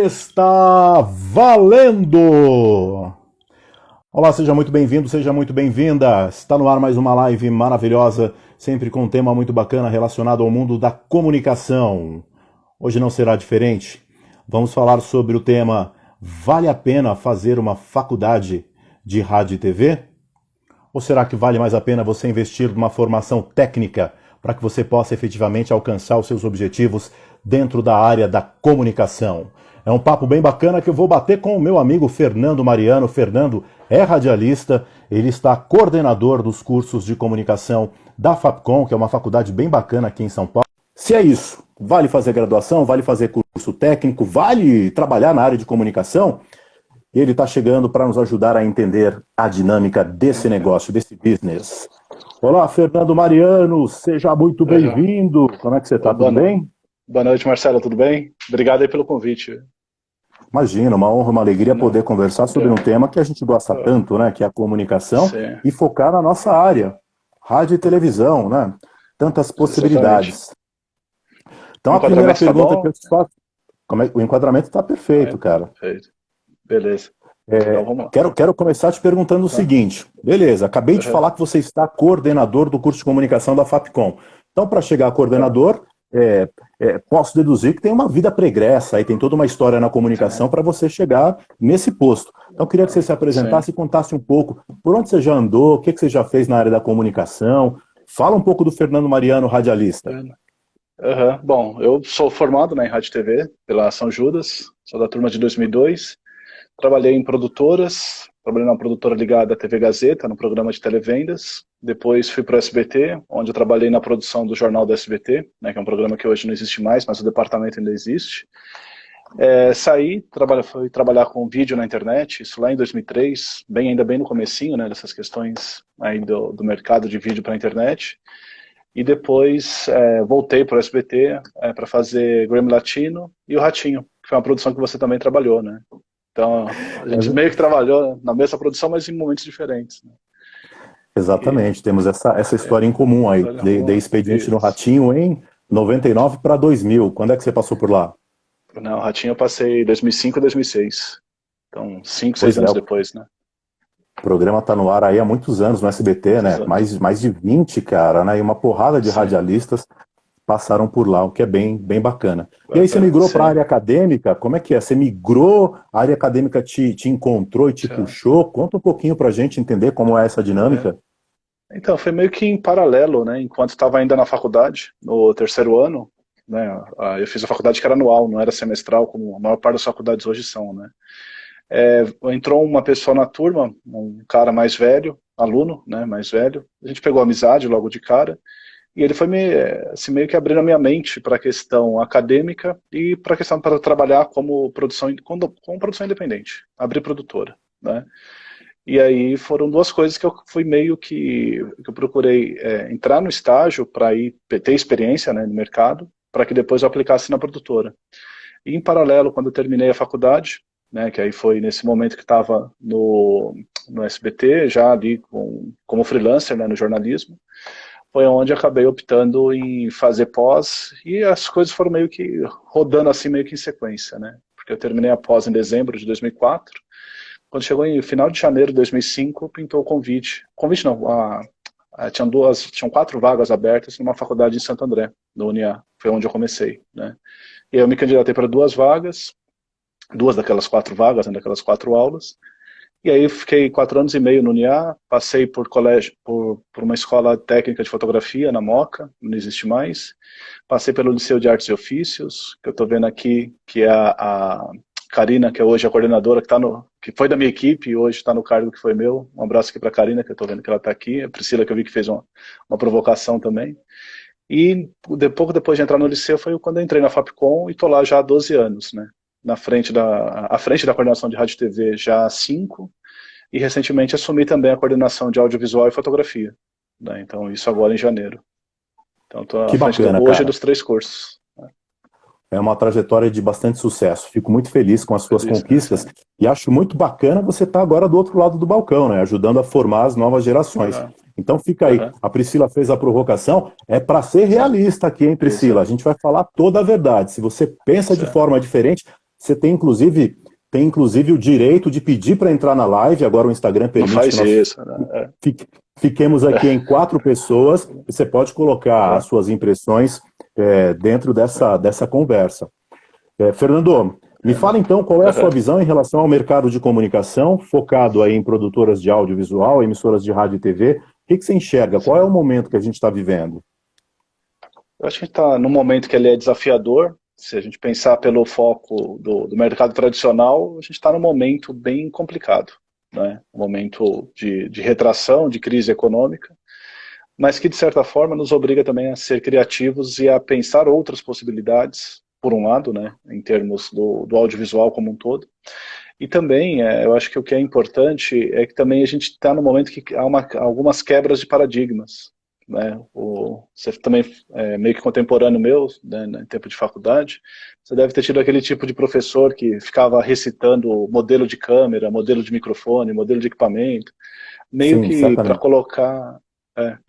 Está valendo! Olá, seja muito bem-vindo, seja muito bem-vinda. Está no ar mais uma live maravilhosa, sempre com um tema muito bacana relacionado ao mundo da comunicação. Hoje não será diferente. Vamos falar sobre o tema: vale a pena fazer uma faculdade de rádio e TV? Ou será que vale mais a pena você investir numa formação técnica para que você possa efetivamente alcançar os seus objetivos dentro da área da comunicação? É um papo bem bacana que eu vou bater com o meu amigo Fernando Mariano. Fernando é radialista, ele está coordenador dos cursos de comunicação da Fapcom, que é uma faculdade bem bacana aqui em São Paulo. Se é isso, vale fazer graduação, vale fazer curso técnico, vale trabalhar na área de comunicação? E ele está chegando para nos ajudar a entender a dinâmica desse negócio, desse business. Olá, Fernando Mariano, seja muito bem-vindo. Como é que você está? Tudo bem? Boa noite, Marcelo, tudo bem? Obrigado aí pelo convite. Imagina, uma honra, uma alegria poder conversar sobre um tema que a gente gosta tanto, né? Que é a comunicação. Sim. E focar na nossa área, rádio e televisão, né? Tantas possibilidades. Exatamente. Então a primeira pergunta que eu te faço, o enquadramento está perfeito, cara. Perfeito. Beleza. Então, vamos lá. Quero começar te perguntando o seguinte. Beleza, acabei de falar que você está coordenador do curso de comunicação da Fapcom. Então, para chegar a coordenador, posso deduzir que tem uma vida pregressa, aí tem toda uma história na comunicação para você chegar nesse posto. Então, eu queria que você se apresentasse e contasse um pouco por onde você já andou, o que você já fez na área da comunicação. Fala um pouco do Fernando Mariano, radialista. Bom, eu sou formado em Rádio e TV pela São Judas, sou da turma de 2002. Trabalhei em produtoras, trabalhei numa produtora ligada à TV Gazeta, no programa de televendas. Depois fui para o SBT, onde eu trabalhei na produção do Jornal do SBT, né, que é um programa que hoje não existe mais, mas o departamento ainda existe. Saí, fui trabalhar com vídeo na internet, isso lá em 2003, ainda bem no comecinho, né, dessas questões aí do mercado de vídeo para a internet. E depois voltei para o SBT para fazer Grammy Latino e o Ratinho, que foi uma produção que você também trabalhou, né? Então, a gente meio que trabalhou na mesma produção, mas em momentos diferentes. Né? Exatamente, temos essa história em comum aí, de expediente no Ratinho em 99 para 2000. Quando é que você passou por lá? Não, o Ratinho eu passei 2005 e 2006. Então, 5, 6 anos depois, né? O programa está no ar aí há muitos anos no SBT, né? Mais de 20, cara, né? E uma porrada de radialistas passaram por lá, o que é bem bacana. E aí você migrou para a área acadêmica, como é que é? Você migrou, a área acadêmica te encontrou e te puxou? Conta um pouquinho para a gente entender como é essa dinâmica. Então, foi meio que em paralelo, né? Enquanto estava ainda na faculdade, no terceiro ano, né? Eu fiz a faculdade que era anual, não era semestral, como a maior parte das faculdades hoje são, né? Entrou uma pessoa na turma, um cara mais velho, aluno, né? Mais velho. A gente pegou amizade logo de cara. E ele foi meio que abrindo a minha mente para a questão acadêmica e para a questão para trabalhar como produção independente, abrir produtora, né? E aí foram duas coisas que eu fui meio que eu procurei entrar no estágio para ir ter experiência, né, no mercado, para que depois eu aplicasse na produtora. E em paralelo, quando eu terminei a faculdade, né, que aí foi nesse momento que estava no SBT, já ali como freelancer, né, no jornalismo, foi onde acabei optando em fazer pós, e as coisas foram meio que rodando assim, meio que em sequência, né? Porque eu terminei a pós em dezembro de 2004, quando chegou em final de janeiro de 2005, pintou o convite. Convite não, tinham 4 vagas abertas numa faculdade em Santo André, no UniA, foi onde eu comecei, né? E eu me candidatei para 2 vagas, 2 daquelas 4 vagas, né, daquelas 4 aulas. E aí fiquei 4 anos e meio no UniA, passei por colégio, por uma escola técnica de fotografia na Moca, não existe mais. Passei pelo Liceu de Artes e Ofícios, que eu estou vendo aqui, que é a Karina, que é hoje a coordenadora, que foi da minha equipe e hoje está no cargo que foi meu. Um abraço aqui para a Karina, que eu estou vendo que ela está aqui. A Priscila, que eu vi que fez uma provocação também. E pouco depois de entrar no Liceu foi quando eu entrei na Fapcom e estou lá já há 12 anos, né? À frente da coordenação de rádio e TV já há 5, e recentemente assumi também a coordenação de audiovisual e fotografia, né? Então isso agora em janeiro. Então estou à frente hoje dos 3 cursos. É uma trajetória de bastante sucesso. Fico muito feliz com as suas conquistas, e acho muito bacana você estar agora do outro lado do balcão, né? Ajudando a formar as novas gerações. Então fica aí, a Priscila fez a provocação, é para ser realista aqui, hein, Priscila? A gente vai falar toda a verdade. Se você pensa de forma diferente, Você tem inclusive o direito de pedir para entrar na live, agora o Instagram Não permite faz que nós isso, né? fiquemos aqui em 4 pessoas, e você pode colocar as suas impressões dentro dessa conversa. Fernando, me fala então qual é a sua visão em relação ao mercado de comunicação, focado aí em produtoras de audiovisual, emissoras de rádio e TV. O que você enxerga? Qual é o momento que a gente está vivendo? Eu acho que a gente está num momento que ele é desafiador. Se a gente pensar pelo foco do mercado tradicional, a gente está num momento bem complicado, né? Um momento de retração, de crise econômica, mas que, de certa forma, nos obriga também a ser criativos e a pensar outras possibilidades, por um lado, né, em termos do audiovisual como um todo. E também, eu acho que o que é importante é que também a gente está no momento que há algumas quebras de paradigmas. Né? Você também é meio que contemporâneo meu, né, em tempo de faculdade, você deve ter tido aquele tipo de professor que ficava recitando modelo de câmera, modelo de microfone, modelo de equipamento, meio Sim, que para certamente.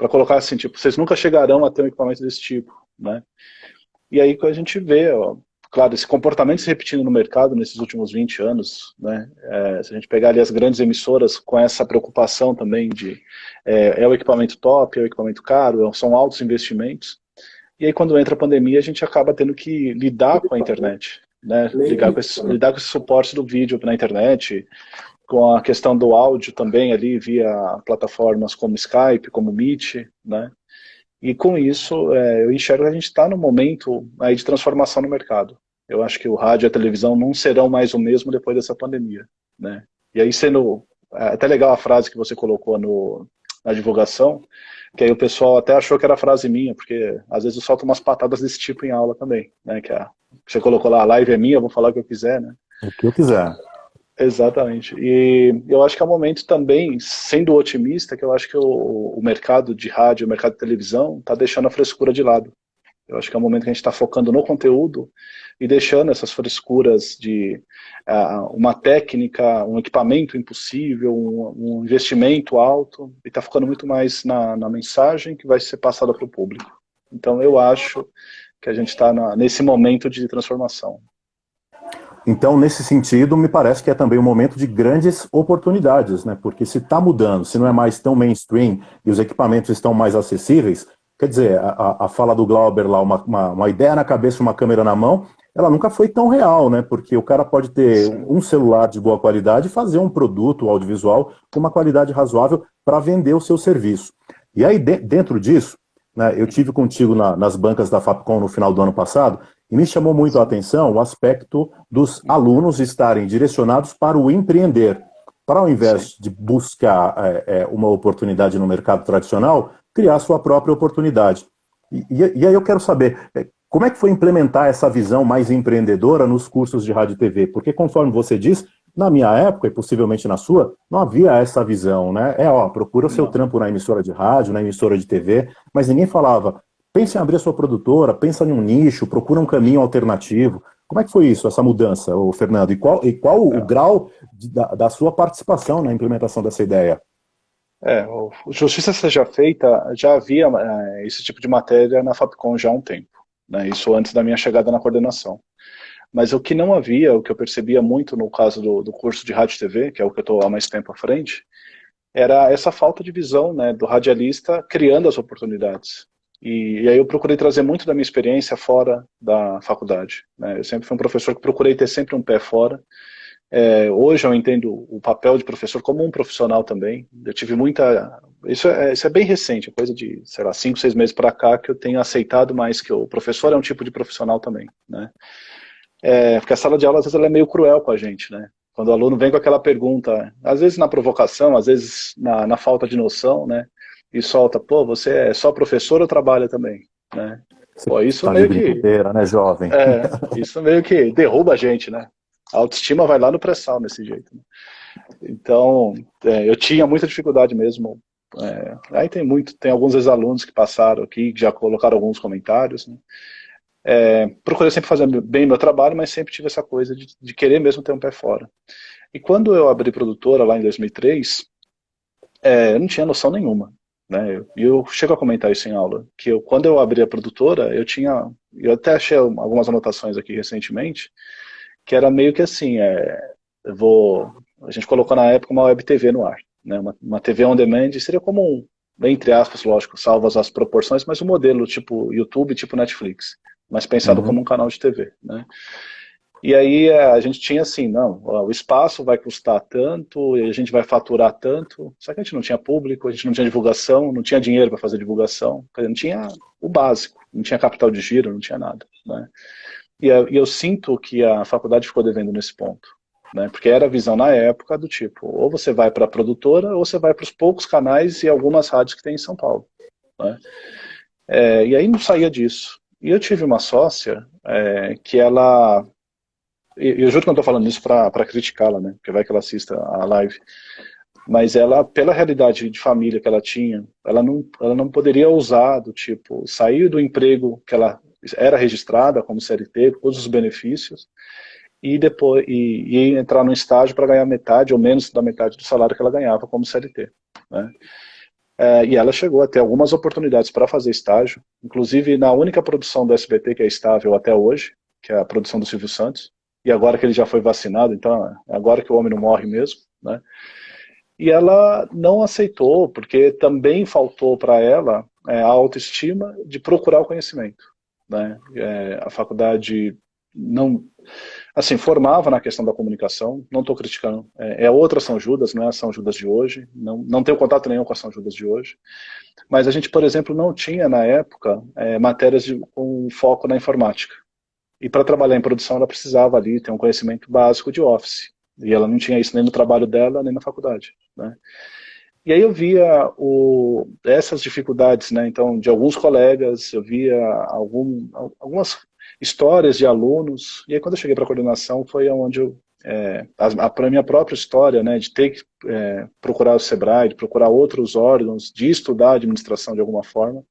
colocar, assim, tipo, vocês nunca chegarão a ter um equipamento desse tipo, né? E aí que a gente vê, ó, claro, esse comportamento se repetindo no mercado nesses últimos 20 anos, né? Se a gente pegar ali as grandes emissoras com essa preocupação também de é o equipamento top, é o equipamento caro, são altos investimentos. E aí quando entra a pandemia a gente acaba tendo que lidar com a internet, né? Lidar com esse suporte do vídeo na internet, com a questão do áudio também ali via plataformas como Skype, como Meet, né? E com isso, eu enxergo que a gente está num momento aí de transformação no mercado. Eu acho que o rádio e a televisão não serão mais o mesmo depois dessa pandemia, né? E aí até legal a frase que você colocou na divulgação, que aí o pessoal até achou que era frase minha, porque às vezes eu solto umas patadas desse tipo em aula também, né? Que você colocou lá, a live é minha, eu vou falar o que eu quiser, né? O que eu quiser. Exatamente. E eu acho que é um momento também, sendo otimista, que eu acho que o mercado de rádio, o mercado de televisão, está deixando a frescura de lado. Eu acho que é um momento que a gente está focando no conteúdo e deixando essas frescuras de uma técnica, um equipamento impossível, um investimento alto, e está focando muito mais na mensagem que vai ser passada para o público. Então eu acho que a gente está nesse momento de transformação. Então, nesse sentido, me parece que é também um momento de grandes oportunidades, né? Porque se está mudando, se não é mais tão mainstream e os equipamentos estão mais acessíveis, quer dizer, a fala do Glauber lá, uma ideia na cabeça, uma câmera na mão, ela nunca foi tão real, né? Porque o cara pode ter um celular de boa qualidade e fazer um produto audiovisual com uma qualidade razoável para vender o seu serviço. E aí, dentro disso, né, eu tive contigo nas bancas da Fapcom no final do ano passado, e me chamou muito a atenção o aspecto dos alunos estarem direcionados para o empreender. Para ao invés de buscar uma oportunidade no mercado tradicional, criar sua própria oportunidade. E aí eu quero saber, como é que foi implementar essa visão mais empreendedora nos cursos de rádio e TV? Porque, conforme você diz, na minha época, e possivelmente na sua, não havia essa visão, né? Procura o seu trampo na emissora de rádio, na emissora de TV, mas ninguém falava, pense em abrir a sua produtora, pensa em um nicho, procura um caminho alternativo. Como é que foi isso, essa mudança, Fernando? E qual o grau da sua participação na implementação dessa ideia? Justiça seja feita, já havia esse tipo de matéria na Fapcom já há um tempo, né? Isso antes da minha chegada na coordenação. Mas o que não havia, o que eu percebia muito no caso do curso de rádio e TV, que é o que eu estou há mais tempo à frente, era essa falta de visão, né, do radialista criando as oportunidades. E aí eu procurei trazer muito da minha experiência fora da faculdade, né? Eu sempre fui um professor que procurei ter sempre um pé fora. Hoje eu entendo o papel de professor como um profissional também. Eu tive muita... Isso é bem recente, coisa de, sei lá, 5, 6 meses para cá que eu tenho aceitado mais que o professor é um tipo de profissional também, né? Porque a sala de aula, às vezes, ela é meio cruel com a gente, né? Quando o aluno vem com aquela pergunta, às vezes na provocação, às vezes na falta de noção, né? E solta, pô, você é só professor ou trabalha também, né? Você Pô, está de brincadeira, né, jovem? isso meio que derruba a gente, né? A autoestima vai lá no pré-sal desse jeito, né? Então, eu tinha muita dificuldade mesmo. Aí tem alguns ex-alunos que passaram aqui, que já colocaram alguns comentários, né? Procurei sempre fazer bem meu trabalho, mas sempre tive essa coisa de querer mesmo ter um pé fora. E quando eu abri produtora lá em 2003, eu não tinha noção nenhuma, né? E eu chego a comentar isso em aula, que quando eu abri a produtora, eu até achei algumas anotações aqui recentemente, que era meio que assim, a gente colocou na época uma web TV no ar, né? Uma TV on demand, seria como entre aspas, lógico, salvas as proporções, mas um modelo tipo YouTube, tipo Netflix, mas pensado como um canal de TV, né? E aí a gente tinha assim, não, o espaço vai custar tanto, e a gente vai faturar tanto, só que a gente não tinha público, a gente não tinha divulgação, não tinha dinheiro para fazer divulgação, não tinha o básico, não tinha capital de giro, não tinha nada, né? E eu sinto que a faculdade ficou devendo nesse ponto, né? Porque era a visão na época do tipo, ou você vai para a produtora, ou você vai para os poucos canais e algumas rádios que tem em São Paulo, né? E aí não saía disso. E eu tive uma sócia que ela... E eu juro que não estou falando isso para criticá-la, né? Porque vai que ela assista a live. Mas ela, pela realidade de família que ela tinha, ela não poderia ousar do tipo, sair do emprego que ela era registrada como CLT, com todos os benefícios, e depois e entrar no estágio para ganhar metade ou menos da metade do salário que ela ganhava como CLT, né? E ela chegou a ter algumas oportunidades para fazer estágio, inclusive na única produção do SBT que é estável até hoje, que é a produção do Silvio Santos, e agora que ele já foi vacinado, então é agora que o homem não morre mesmo, né? E ela não aceitou, porque também faltou para ela a autoestima de procurar o conhecimento, né? A faculdade não, assim, formava na questão da comunicação, não estou criticando, outra São Judas, não é a São Judas de hoje, não tenho contato nenhum com a São Judas de hoje, mas a gente, por exemplo, não tinha na época matérias com foco na informática. E para trabalhar em produção ela precisava ali ter um conhecimento básico de Office. E ela não tinha isso nem no trabalho dela, nem na faculdade, né? E aí eu via essas dificuldades, né? Então, de alguns colegas, eu via algumas histórias de alunos. E aí quando eu cheguei para a coordenação foi onde para a minha própria história, né? De ter que procurar o Sebrae, de procurar outros órgãos, de estudar a administração de alguma forma,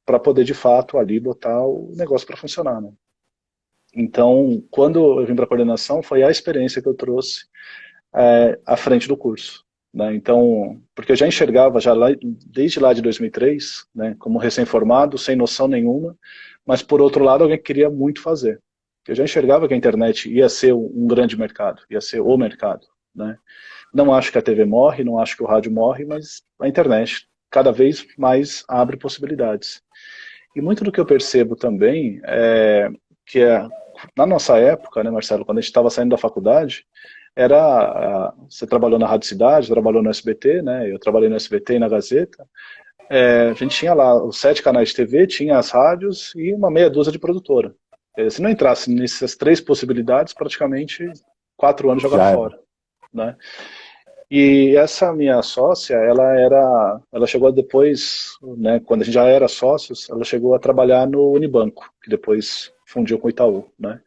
para poder de fato ali botar o negócio para funcionar, né? Então, quando eu vim para a coordenação, foi a experiência que eu trouxe à frente do curso, né? Então, porque eu já enxergava desde lá de 2003, né, como recém-formado, sem noção nenhuma, mas por outro lado, alguém que queria muito fazer. Eu já enxergava que a internet ia ser um grande mercado, ia ser o mercado, né? Não acho que a TV morre, não acho que o rádio morre, mas a internet cada vez mais abre possibilidades. E muito do que eu percebo também que na nossa época, né, Marcelo, quando a gente estava saindo da faculdade, você trabalhou na Rádio Cidade, trabalhou no SBT, né, eu trabalhei no SBT e na Gazeta, a gente tinha lá os 7 canais de TV, tinha as rádios e uma meia dúzia de produtora. Se não entrasse nessas 3 possibilidades, praticamente 4 anos jogado fora, né? E essa minha sócia, ela chegou depois, né, quando a gente já era sócios, ela chegou a trabalhar no Unibanco, que depois fundiu com o Itaú, né?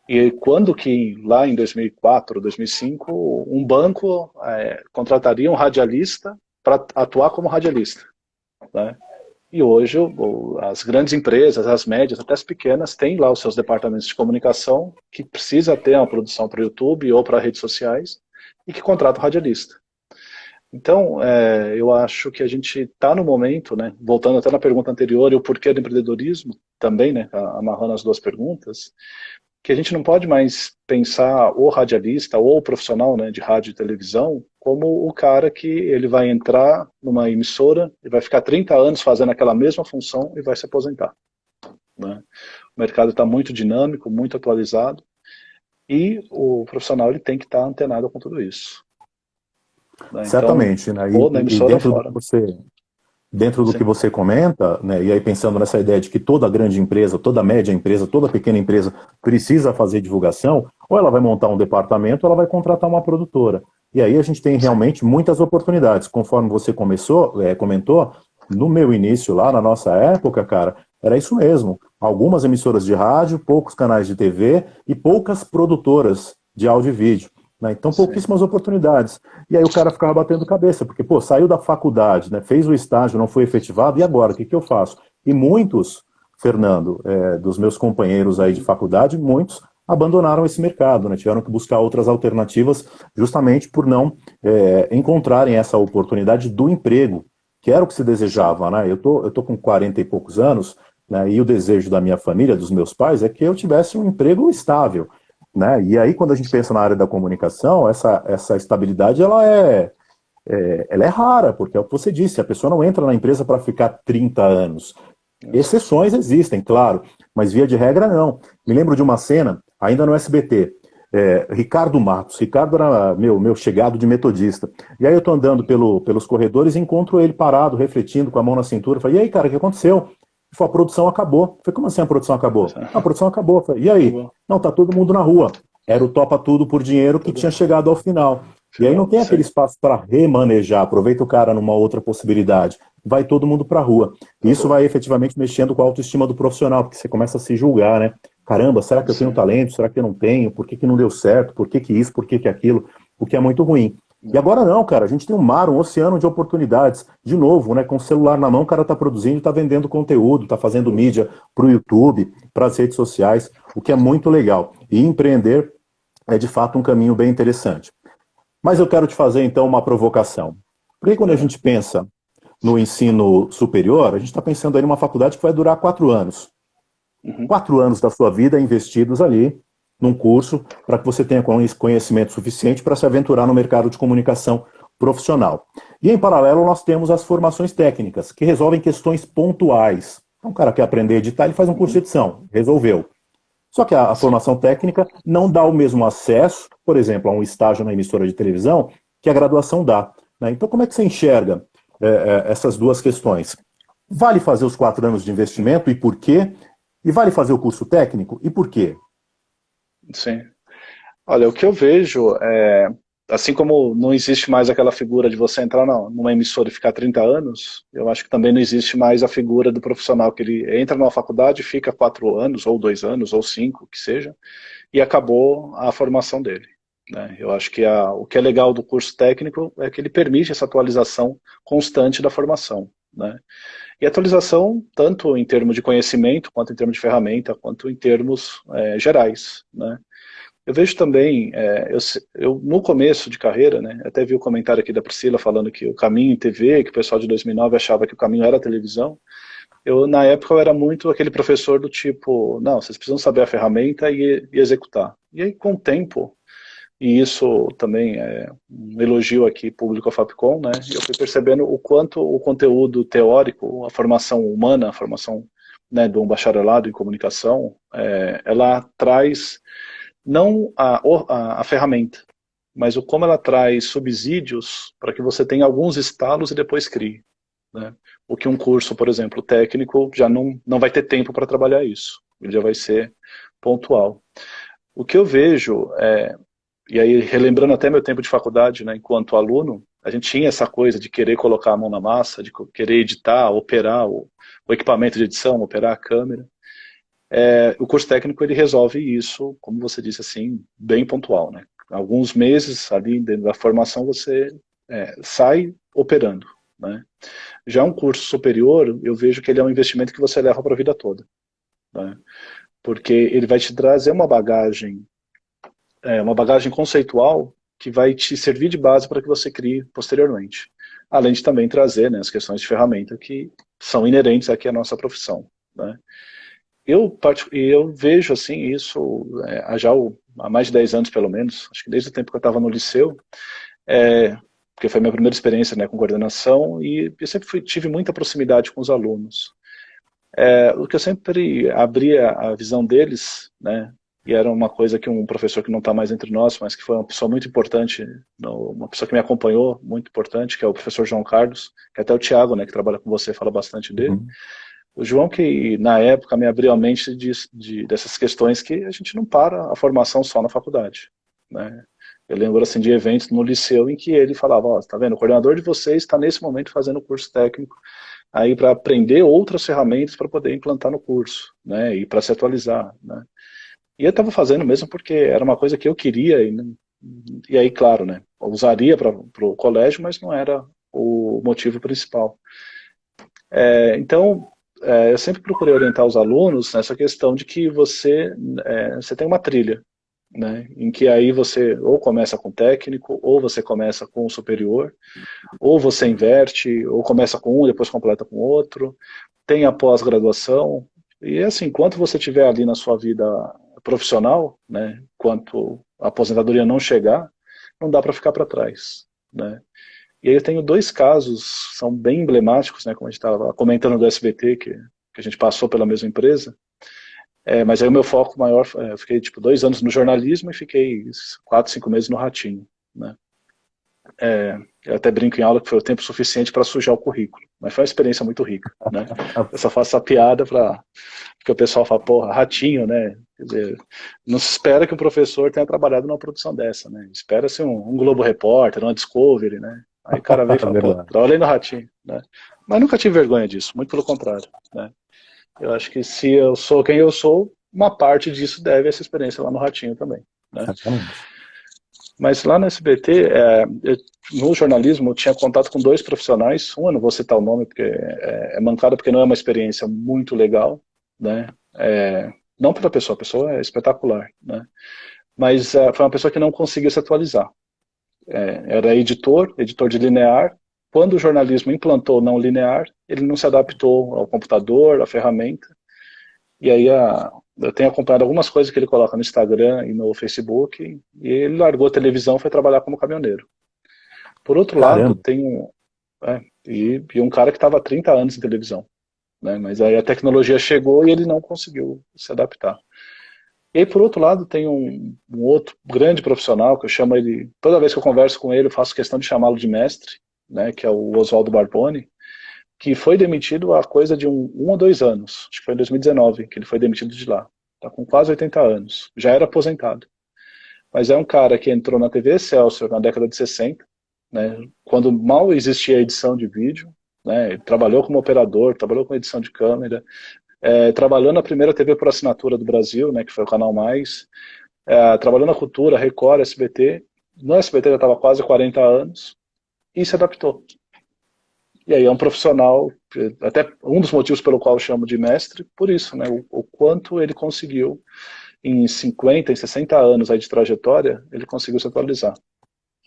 E quando que, lá em 2004, 2005, um banco contrataria um radialista para atuar como radialista, né? E hoje as grandes empresas, as médias, até as pequenas, têm lá os seus departamentos de comunicação que precisa ter uma produção para o YouTube ou para redes sociais e que contrata o radialista. Então, eu acho que a gente está no momento, né, voltando até na pergunta anterior, e o porquê do empreendedorismo, também, né, amarrando as duas perguntas, que a gente não pode mais pensar o radialista ou o profissional, né, de rádio e televisão como o cara que ele vai entrar numa emissora e vai ficar 30 anos fazendo aquela mesma função e vai se aposentar, né? O mercado está muito dinâmico, muito atualizado, e o profissional ele tem que estar antenado com tudo isso, né? Certamente, então, né? ou na emissora ou fora. Dentro do que você comenta, né, e aí pensando nessa ideia de que toda grande empresa, toda média empresa, toda pequena empresa precisa fazer divulgação, ou ela vai montar um departamento, ou ela vai contratar uma produtora. E aí a gente tem realmente muitas oportunidades. Conforme você comentou, no meu início lá, na nossa época, cara, era isso mesmo. Algumas emissoras de rádio, poucos canais de TV e poucas produtoras de áudio e vídeo, né? Então, pouquíssimas oportunidades. E aí o cara ficava batendo cabeça, porque, pô, saiu da faculdade, né, fez o estágio, não foi efetivado, e agora, o que eu faço? E muitos, Fernando, dos meus companheiros aí de faculdade, muitos abandonaram esse mercado, né, tiveram que buscar outras alternativas, justamente por não encontrarem essa oportunidade do emprego, que era o que se desejava, né? Eu tô com 40 e poucos anos, né, e o desejo da minha família, dos meus pais, é que eu tivesse um emprego estável. né? E aí, quando a gente pensa na área da comunicação, essa estabilidade, ela é rara, porque é o que você disse, a pessoa não entra na empresa para ficar 30 anos. Exceções existem, claro, mas via de regra não. Me lembro de uma cena, ainda no SBT, Ricardo Matos. Ricardo era meu chegado de metodista. E aí eu tô andando pelos corredores e encontro ele parado, refletindo, com a mão na cintura. Falei, e aí, cara, o que aconteceu? Ele falou, a produção acabou. Eu falei, como assim a produção acabou? A produção acabou. Eu falei, e aí? Não, tá todo mundo na rua. Era o topa tudo por dinheiro que tinha chegado ao final. E aí não tem aquele espaço para remanejar, aproveita o cara numa outra possibilidade. Vai todo mundo para a rua. Isso vai efetivamente mexendo com a autoestima do profissional, porque você começa a se julgar, né? Caramba, será que eu tenho talento? Será que eu não tenho? Por que não deu certo? Por que isso? Por que aquilo? O que é muito ruim. E agora não, cara, a gente tem um mar, um oceano de oportunidades. De novo, né, com o celular na mão, o cara está produzindo, está vendendo conteúdo, está fazendo mídia para o YouTube, para as redes sociais, o que é muito legal. E empreender é de fato um caminho bem interessante. Mas eu quero te fazer então uma provocação. Porque quando a gente pensa no ensino superior, a gente está pensando aí numa faculdade que vai durar 4 anos. 4 anos da sua vida investidos ali num curso para que você tenha conhecimento suficiente para se aventurar no mercado de comunicação profissional. E em paralelo nós temos as formações técnicas, que resolvem questões pontuais. Então, o cara quer aprender a editar, ele faz um curso de edição, resolveu. Só que a formação técnica não dá o mesmo acesso, por exemplo, a um estágio na emissora de televisão que a graduação dá, né? Então, como é que você enxerga essas duas questões? Vale fazer os 4 anos de investimento e por quê? E vale fazer o curso técnico e por quê? Sim. Olha, o que eu vejo assim como não existe mais aquela figura de você entrar numa emissora e ficar 30 anos, eu acho que também não existe mais a figura do profissional que ele entra numa faculdade, fica 4 anos, ou 2 anos, ou 5, que seja, e acabou a formação dele, né? Eu acho que o que é legal do curso técnico é que ele permite essa atualização constante da formação, né? E atualização tanto em termos de conhecimento, quanto em termos de ferramenta, quanto em termos gerais, né? Eu vejo também, eu no começo de carreira, né, até vi o comentário aqui da Priscila falando que o caminho em TV, que o pessoal de 2009 achava que o caminho era a televisão. Na época, eu era muito aquele professor do tipo, não, vocês precisam saber a ferramenta e executar. E aí, com o tempo, e isso também é um elogio aqui público à Fapcom, né, eu fui percebendo o quanto o conteúdo teórico, a formação humana, a formação, né, do bacharelado em comunicação, ela traz não a ferramenta, mas como ela traz subsídios para que você tenha alguns estalos e depois crie, né? O que um curso, por exemplo, técnico, já não vai ter tempo para trabalhar isso, ele já vai ser pontual. O que eu vejo, e aí relembrando até meu tempo de faculdade, né, enquanto aluno, a gente tinha essa coisa de querer colocar a mão na massa, de querer editar, operar o equipamento de edição, operar a câmera. O curso técnico ele resolve isso, como você disse assim, bem pontual, né? Alguns meses ali dentro da formação você sai operando, né? Já um curso superior, eu vejo que ele é um investimento que você leva para a vida toda, né? Porque ele vai te trazer uma bagagem conceitual que vai te servir de base para que você crie posteriormente. Além de também trazer, né, as questões de ferramenta que são inerentes aqui à nossa profissão, né? Eu vejo assim isso há mais de 10 anos pelo menos, acho que desde o tempo que eu estava no liceu, porque foi a minha primeira experiência, né, com coordenação, e eu sempre tive muita proximidade com os alunos. O que eu sempre abria a visão deles, né, e era uma coisa que um professor que não está mais entre nós, mas que foi uma pessoa muito importante, uma pessoa que me acompanhou, muito importante, que é o professor João Carlos, que até o Thiago, né, que trabalha com você, fala bastante dele. Uhum. O João que, na época, me abriu a mente dessas questões que a gente não para a formação só na faculdade, né? Eu lembro assim, de eventos no liceu em que ele falava, ó, tá vendo, o coordenador de vocês está nesse momento fazendo o curso técnico aí para aprender outras ferramentas para poder implantar no curso, né, e para se atualizar, né? E eu estava fazendo mesmo porque era uma coisa que eu queria, e aí, claro, né, eu usaria para o colégio, mas não era o motivo principal. Então, eu sempre procurei orientar os alunos nessa questão de que você tem uma trilha, né, em que aí você ou começa com técnico, ou você começa com o superior, ou você inverte, ou começa com um, depois completa com outro, tem a pós-graduação, e assim, enquanto você estiver ali na sua vida profissional, né, enquanto a aposentadoria não chegar, não dá para ficar para trás, né. E aí eu tenho dois casos, são bem emblemáticos, né, como a gente estava comentando do SBT, que a gente passou pela mesma empresa, mas aí o meu foco maior, eu fiquei tipo 2 anos no jornalismo e fiquei 4, 5 meses no Ratinho, né. Eu até brinco em aula que foi o tempo suficiente para sujar o currículo, mas foi uma experiência muito rica, né. Eu só faço essa piada porque o pessoal fala, porra, Ratinho, né, quer dizer, não se espera que o professor tenha trabalhado numa produção dessa, né, espera-se um Globo Repórter, uma Discovery, né, aí o cara vem e fala, pô, Verdade. trabalhei no Ratinho, né, mas nunca tive vergonha disso, muito pelo contrário, né, eu acho que se eu sou quem eu sou, uma parte disso deve a essa experiência lá no Ratinho também, né. Certamente. Mas lá no SBT, no jornalismo, eu tinha contato com dois profissionais. Um, eu não vou citar o nome, porque é mancada, porque não é uma experiência muito legal, né? Não pela pessoa, a pessoa é espetacular, né? Mas foi uma pessoa que não conseguiu se atualizar. Era editor de linear. Quando o jornalismo implantou não linear, ele não se adaptou ao computador, à ferramenta. E aí eu tenho acompanhado algumas coisas que ele coloca no Instagram e no Facebook, e ele largou a televisão e foi trabalhar como caminhoneiro. Por outro lado, Caramba. tem um cara que estava há 30 anos em televisão, né? Mas aí a tecnologia chegou e ele não conseguiu se adaptar. E aí, por outro lado, tem um outro grande profissional, que eu chamo ele, toda vez que eu converso com ele, eu faço questão de chamá-lo de mestre, né, que é o Oswaldo Barboni, que foi demitido há coisa de 1 ou 2 anos, acho que foi em 2019 que ele foi demitido de lá. Está com quase 80 anos, já era aposentado. Mas é um cara que entrou na TV Excelsior na década de 60, né, quando mal existia a edição de vídeo, né, ele trabalhou como operador, trabalhou com edição de câmera, trabalhou na primeira TV por assinatura do Brasil, né, que foi o Canal Mais, trabalhou na Cultura, Record, SBT. No SBT já estava quase 40 anos e se adaptou. E aí é um profissional, até um dos motivos pelo qual eu chamo de mestre, por isso, né, o quanto ele conseguiu, em 50, em 60 anos aí de trajetória, ele conseguiu se atualizar.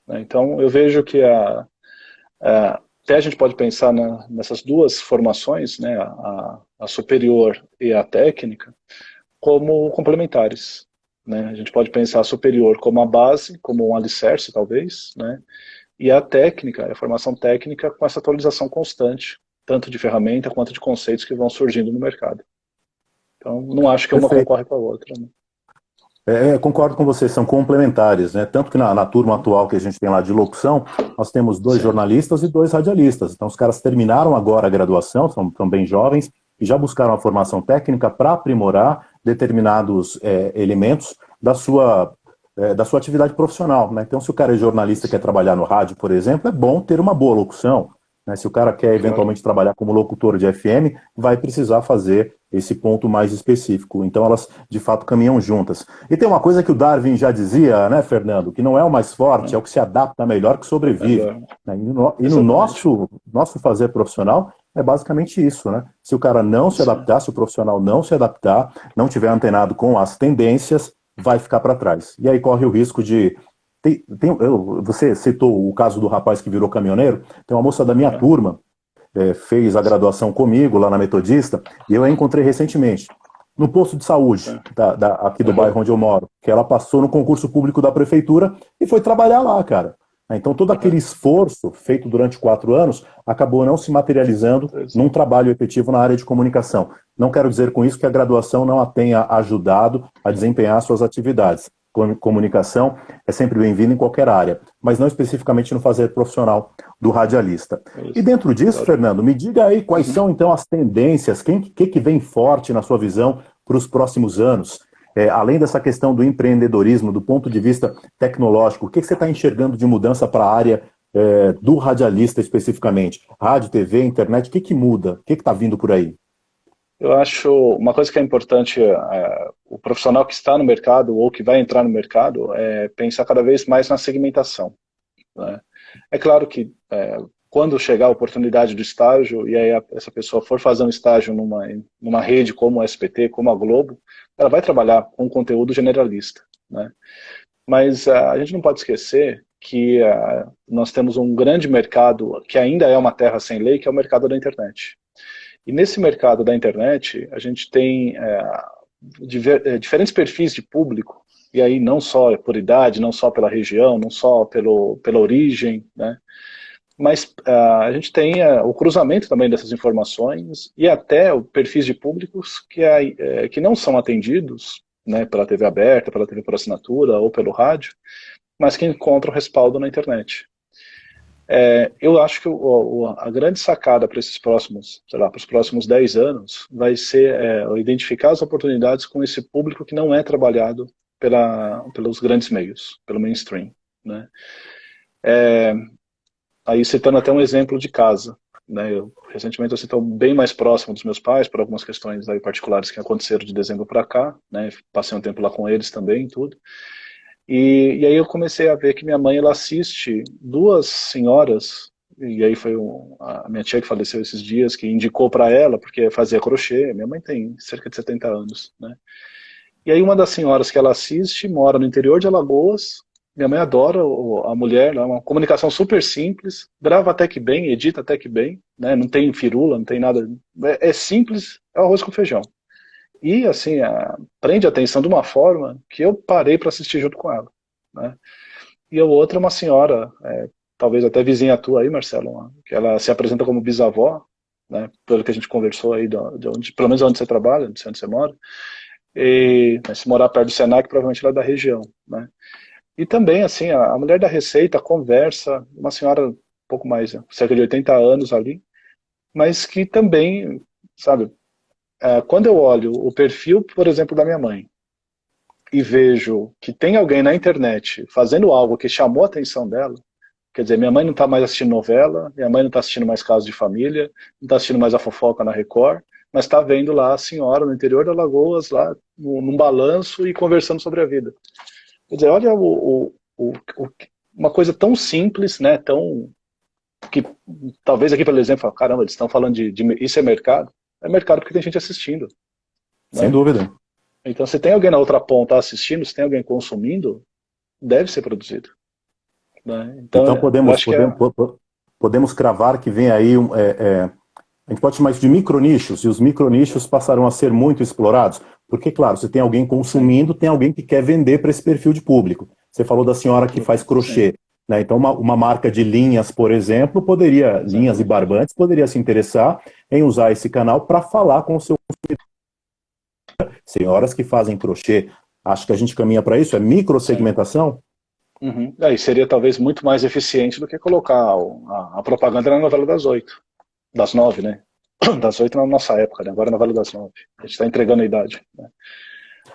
Né? Então eu vejo que até a gente pode pensar nessas duas formações, né, a superior e a técnica, como complementares. Né? A gente pode pensar a superior como a base, como um alicerce, talvez, né? E a técnica, a formação técnica com essa atualização constante, tanto de ferramenta quanto de conceitos que vão surgindo no mercado. Então, não acho que uma Perfeito. concorre com a outra. Né? Concordo com você, são complementares, né? Tanto que na turma atual que a gente tem lá de locução, nós temos 2 Sim. jornalistas e 2 radialistas. Então, os caras terminaram agora a graduação, são bem jovens, e já buscaram a formação técnica para aprimorar determinados elementos da sua atividade profissional, né? Então, se o cara é jornalista e quer trabalhar no rádio, por exemplo, é bom ter uma boa locução, né? Se o cara quer eventualmente trabalhar como locutor de FM, vai precisar fazer esse ponto mais específico. Então, elas, de fato, caminham juntas. E tem uma coisa que o Darwin já dizia, né, Fernando, que não é o mais forte, é o que se adapta melhor que sobrevive. Né? E no nosso fazer profissional, é basicamente isso, né? Se o cara não se adaptar, se o profissional não se adaptar, não tiver antenado com as tendências, vai ficar para trás. E aí corre o risco de... Você citou o caso do rapaz que virou caminhoneiro. Tem uma moça da minha turma, fez a graduação comigo lá na Metodista, e eu a encontrei recentemente no posto de saúde aqui do bairro onde eu moro, que ela passou no concurso público da prefeitura e foi trabalhar lá, cara. Então todo aquele esforço feito durante 4 anos acabou não se materializando num trabalho efetivo na área de comunicação. Não quero dizer com isso que a graduação não a tenha ajudado a desempenhar suas atividades. Comunicação é sempre bem-vinda em qualquer área, mas não especificamente no fazer profissional do radialista. E dentro disso, Fernando, me diga aí quais são então as tendências, o que vem forte na sua visão para os próximos anos? Além dessa questão do empreendedorismo, do ponto de vista tecnológico, o que você está enxergando de mudança para a área do radialista especificamente? Rádio, TV, internet, o que muda? O que está vindo por aí? Eu acho uma coisa que é importante, o profissional que está no mercado ou que vai entrar no mercado, é pensar cada vez mais na segmentação. Né? É claro que quando chegar a oportunidade do estágio, e aí essa pessoa for fazer um estágio numa rede como o SBT, como a Globo, ela vai trabalhar com conteúdo generalista. Né? Mas a gente não pode esquecer que nós temos um grande mercado, que ainda é uma terra sem lei, que é o mercado da internet. E nesse mercado da internet, a gente tem diferentes perfis de público, e aí não só por idade, não só pela região, não só pela origem, né? Mas a gente tem o cruzamento também dessas informações e até o perfis de públicos que não são atendidos, né, pela TV aberta, pela TV por assinatura ou pelo rádio, mas que encontram respaldo na internet. Eu acho que a grande sacada para esses próximos, sei lá, para os próximos 10 anos, vai ser identificar as oportunidades com esse público que não é trabalhado pelos grandes meios, pelo mainstream, né? Aí citando até um exemplo de casa, né? Recentemente eu estou bem mais próximo dos meus pais por algumas questões aí particulares que aconteceram de dezembro para cá, né? Passei um tempo lá com eles também, tudo. E aí eu comecei a ver que minha mãe, ela assiste duas senhoras, e aí foi a minha tia que faleceu esses dias, que indicou para ela, porque fazia crochê. Minha mãe tem cerca de 70 anos, né? E aí uma das senhoras que ela assiste mora no interior de Alagoas. Minha mãe adora a mulher, é uma comunicação super simples, grava até que bem, edita até que bem, né? Não tem firula, não tem nada, é simples, é arroz com feijão. E assim, prende a atenção de uma forma que eu parei para assistir junto com ela, né? E a outra é uma senhora, talvez até vizinha tua aí, Marcelo, que ela se apresenta como bisavó, né? Pelo que a gente conversou aí, pelo menos onde você trabalha, onde você mora. Mas se morar perto do Senac, provavelmente ela é da região, né? E também, assim, a mulher da Receita conversa, uma senhora um pouco mais, cerca de 80 anos ali, mas que também, sabe, quando eu olho o perfil, por exemplo, da minha mãe, e vejo que tem alguém na internet fazendo algo que chamou a atenção dela, quer dizer, minha mãe não está mais assistindo novela, minha mãe não está assistindo mais Casos de Família, não está assistindo mais a fofoca na Record, mas está vendo lá a senhora no interior da Alagoas, lá num balanço e conversando sobre a vida. Quer dizer, olha uma coisa tão simples, né, que talvez aqui, pelo exemplo, caramba, eles estão falando de isso é mercado? É mercado porque tem gente assistindo, Sem né? dúvida. Então, se tem alguém na outra ponta assistindo, se tem alguém consumindo, deve ser produzido, né? Então, Então eu acho que podemos cravar que vem aí, a gente pode chamar isso de micronichos, e os micronichos passarão a ser muito explorados, porque, claro, se tem alguém consumindo, tem alguém que quer vender para esse perfil de público. Você falou da senhora que faz crochê, né? Então uma marca de linhas, por exemplo, linhas e barbantes, poderia se interessar em usar esse canal para falar com o seu consumidor. Senhoras que fazem crochê, acho que a gente caminha para isso, é microsegmentação? Uhum. Aí seria talvez muito mais eficiente do que colocar a propaganda na novela das 8, das 9, né? Das 8 na nossa época, né? Agora na novela das 9. A gente está entregando a idade, né?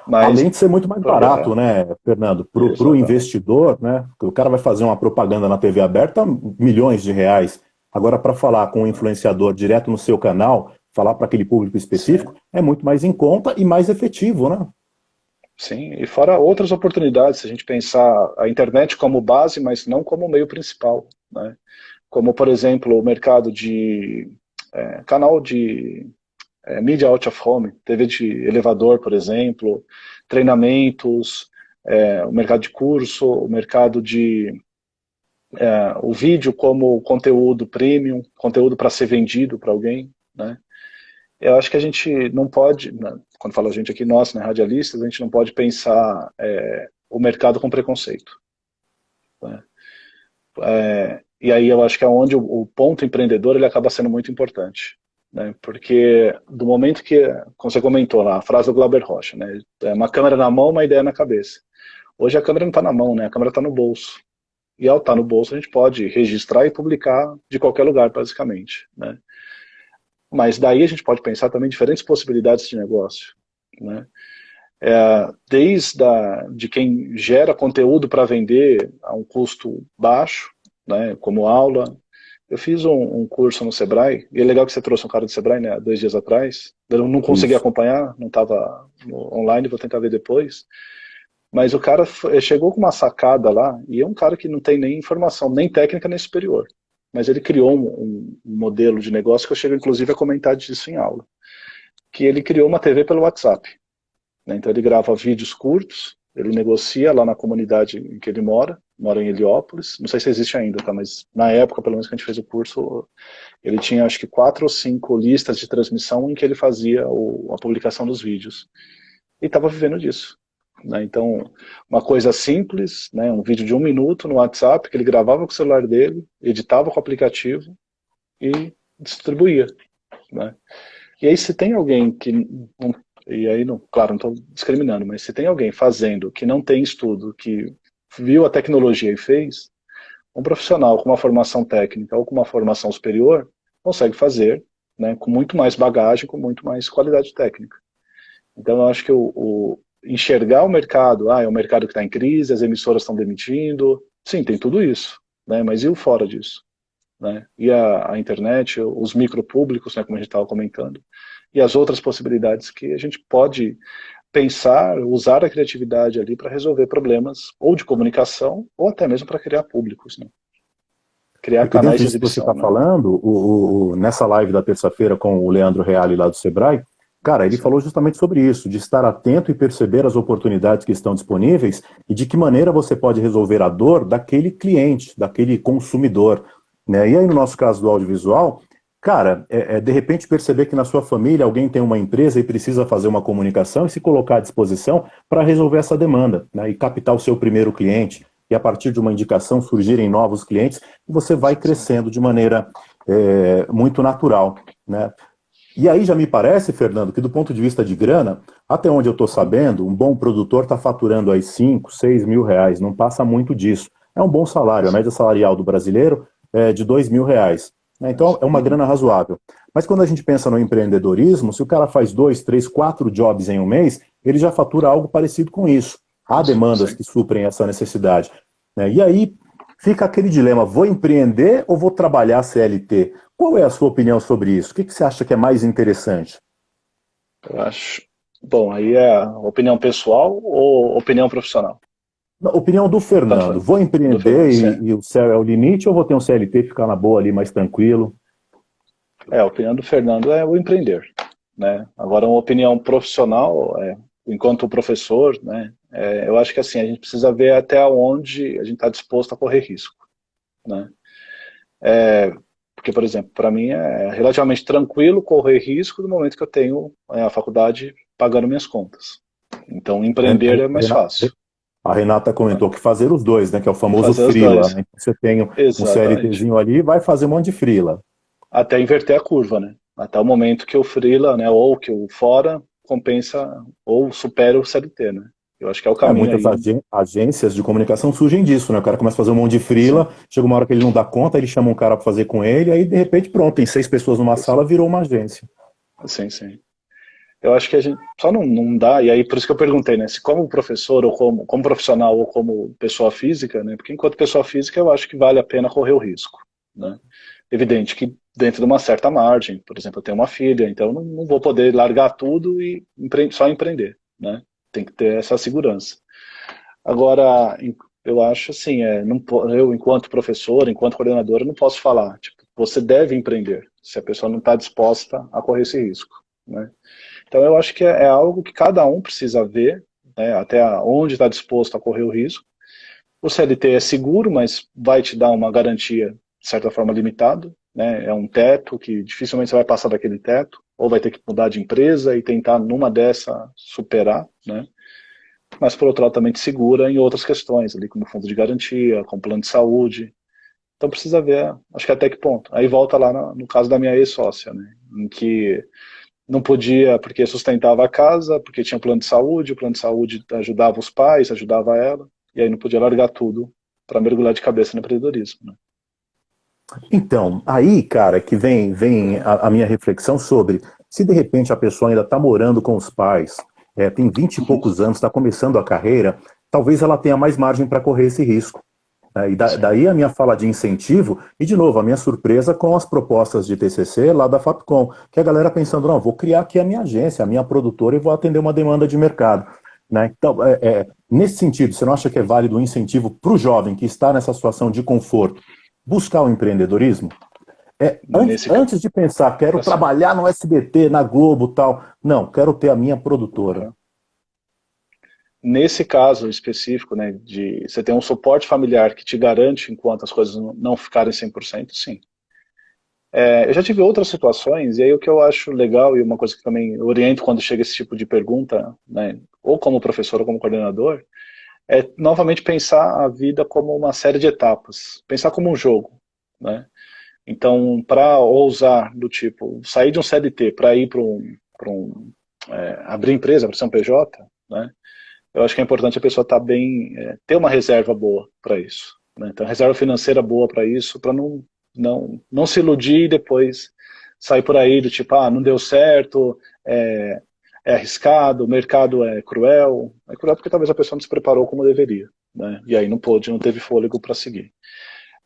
Mas, além de ser muito mais barato, né, Fernando, para o investidor, né? O cara vai fazer uma propaganda na TV aberta, milhões de reais. Agora, para falar com um influenciador direto no seu canal, falar para aquele público específico, sim, é muito mais em conta e mais efetivo, né? Sim, e fora outras oportunidades, se a gente pensar a internet como base, mas não como meio principal, né? Como, por exemplo, o mercado de canal de mídia out of home, TV de elevador, por exemplo, treinamentos, o mercado de curso, o mercado de o vídeo como conteúdo premium, conteúdo para ser vendido para alguém, né? Eu acho que a gente não pode, né, quando fala a gente aqui, nós, né, radialistas, a gente não pode pensar o mercado com preconceito, né? E aí eu acho que é onde o ponto empreendedor ele acaba sendo muito importante, né? Porque do momento que, como você comentou lá, a frase do Glauber Rocha, né, é uma câmera na mão, uma ideia na cabeça. Hoje a câmera não está na mão, né, a câmera está no bolso. E ao estar no bolso a gente pode registrar e publicar de qualquer lugar, basicamente, né? Mas daí a gente pode pensar também diferentes possibilidades de negócio, né? Desde de quem gera conteúdo para vender a um custo baixo, né, como aula. Eu fiz um curso no Sebrae, e é legal que você trouxe um cara do Sebrae, né, 2 dias atrás. Eu não consegui acompanhar, não estava online, vou tentar ver depois. Mas o cara chegou com uma sacada lá, e é um cara que não tem nem informação, nem técnica, nem superior. Mas ele criou um modelo de negócio que eu chego, inclusive, a comentar disso em aula. Que ele criou uma TV pelo WhatsApp, né? Então ele grava vídeos curtos, ele negocia lá na comunidade em que ele mora em Heliópolis, não sei se existe ainda, tá? Mas na época, pelo menos que a gente fez o curso, ele tinha acho que 4 ou 5 listas de transmissão em que ele fazia a publicação dos vídeos. e estava vivendo disso. Né? Então, uma coisa simples, né? Um vídeo de 1 minuto no WhatsApp, que ele gravava com o celular dele, editava com o aplicativo e distribuía. Né? E aí, se tem alguém que... Não, e aí, não, claro, não estou discriminando, mas se tem alguém fazendo que não tem estudo, que viu a tecnologia e fez, um profissional com uma formação técnica ou com uma formação superior consegue fazer, né, com muito mais bagagem, com muito mais qualidade técnica. Então, eu acho que enxergar o mercado, é um mercado que está em crise, as emissoras estão demitindo, sim, tem tudo isso, né, mas e o fora disso? Né? E a internet, os micropúblicos, né, como a gente estava comentando, e as outras possibilidades que a gente pode pensar, usar a criatividade ali para resolver problemas ou de comunicação ou até mesmo para criar públicos, né? Criar Porque canais dentro de disso que você exibição, está né? falando, nessa live da terça-feira com o Leandro Reale lá do Sebrae, cara, ele Sim. falou justamente sobre isso, de estar atento e perceber as oportunidades que estão disponíveis e de que maneira você pode resolver a dor daquele cliente, daquele consumidor. Né? E aí, no nosso caso do audiovisual, cara, de repente perceber que na sua família alguém tem uma empresa e precisa fazer uma comunicação e se colocar à disposição para resolver essa demanda, né? E captar o seu primeiro cliente. E a partir de uma indicação surgirem novos clientes, e você vai Sim. crescendo de maneira muito natural. Né? E aí já me parece, Fernando, que do ponto de vista de grana, até onde eu estou sabendo, um bom produtor está faturando aí 5, 6 mil reais, não passa muito disso. É um bom salário, a média salarial do brasileiro é de 2 mil reais. Né? Então é uma Uhum. grana razoável. Mas quando a gente pensa no empreendedorismo, se o cara faz 2, 3, 4 jobs em um mês, ele já fatura algo parecido com isso. Há Isso, demandas sim. que suprem essa necessidade. Né? E aí fica aquele dilema, vou empreender ou vou trabalhar CLT? Qual é a sua opinião sobre isso? O que você acha que é mais interessante? Eu acho. Bom, aí é opinião pessoal ou opinião profissional? Na opinião do Tanto Fernando, faz. vou Do empreender Fernando, sim. e o céu é o limite ou vou ter um CLT e ficar na boa ali mais tranquilo? A opinião do Fernando é o empreender, né? Agora, uma opinião profissional, enquanto professor, né? Eu acho que assim, a gente precisa ver até onde a gente está disposto a correr risco, né? Porque, por exemplo, para mim é relativamente tranquilo correr risco no momento que eu tenho a faculdade pagando minhas contas. Então, empreender é mais fácil, A Renata né? comentou que fazer os dois, né? Que é o famoso Fazer os freela, dois. né? Então, você tem um Exatamente. CLTzinho ali, vai fazer um monte de freela. Até inverter a curva, né? Até o momento que o freela, né, ou que o fora compensa ou supera o CLT, né? Eu acho que é o caminho Muitas aí. agências de comunicação surgem disso, né? O cara começa a fazer um monte de Sim, freela, chega uma hora que ele não dá conta, ele chama um cara para fazer com ele, aí de repente, pronto, tem 6 pessoas numa sala, virou uma agência. sim, sim. Eu acho que a gente só não dá, e aí por isso que eu perguntei, né? Se como professor, ou como profissional, ou como pessoa física, né? Porque enquanto pessoa física eu acho que vale a pena correr o risco, né? Evidente que dentro de uma certa margem, por exemplo, eu tenho uma filha, então eu não vou poder largar tudo e só empreender, né? Tem que ter essa segurança. Agora, eu acho assim, eu enquanto professor, enquanto coordenador, eu não posso falar, tipo, você deve empreender, se a pessoa não está disposta a correr esse risco, né? Então eu acho que é algo que cada um precisa ver, né, até onde está disposto a correr o risco. O CLT é seguro, mas vai te dar uma garantia, de certa forma, limitada, né? É um teto que dificilmente você vai passar daquele teto, ou vai ter que mudar de empresa e tentar numa dessa superar, né? Mas por outro lado também te segura em outras questões, ali como fundo de garantia, como plano de saúde. Então precisa ver, acho que até que ponto. Aí volta lá no caso da minha ex-sócia, né? Em que não podia porque sustentava a casa, porque tinha plano de saúde, o plano de saúde ajudava os pais, ajudava ela, e aí não podia largar tudo para mergulhar de cabeça no empreendedorismo. Né? Então, aí, cara, que vem a minha reflexão sobre se de repente a pessoa ainda está morando com os pais, tem 20 e Uhum. poucos anos, está começando a carreira, talvez ela tenha mais margem para correr esse risco. Sim, Daí a minha fala de incentivo, e de novo, a minha surpresa com as propostas de TCC lá da Fapcom, que a galera pensando, não, vou criar aqui a minha agência, a minha produtora e vou atender uma demanda de mercado. Né? Então, nesse sentido, você não acha que é válido um incentivo para o jovem que está nessa situação de conforto buscar o empreendedorismo? nesse Antes de pensar, quero assim, trabalhar no SBT, na Globo tal, não, quero ter a minha produtora. uhum. Nesse caso específico, né, de você ter um suporte familiar que te garante enquanto as coisas não ficarem 100%, sim. Eu já tive outras situações, e aí o que eu acho legal, e uma coisa que também eu oriento quando chega esse tipo de pergunta, né, ou como professor ou como coordenador, é novamente pensar a vida como uma série de etapas, pensar como um jogo, né? Então, para ousar do tipo, sair de um CLT para ir para abrir empresa, para ser um PJ, né? Eu acho que é importante a pessoa estar bem, ter uma reserva boa para isso, né? Então, reserva financeira boa para isso, para não se iludir e depois sair por aí do tipo, não deu certo, é, é arriscado, o mercado é cruel. É cruel porque talvez a pessoa não se preparou como deveria, né? E aí não teve fôlego para seguir.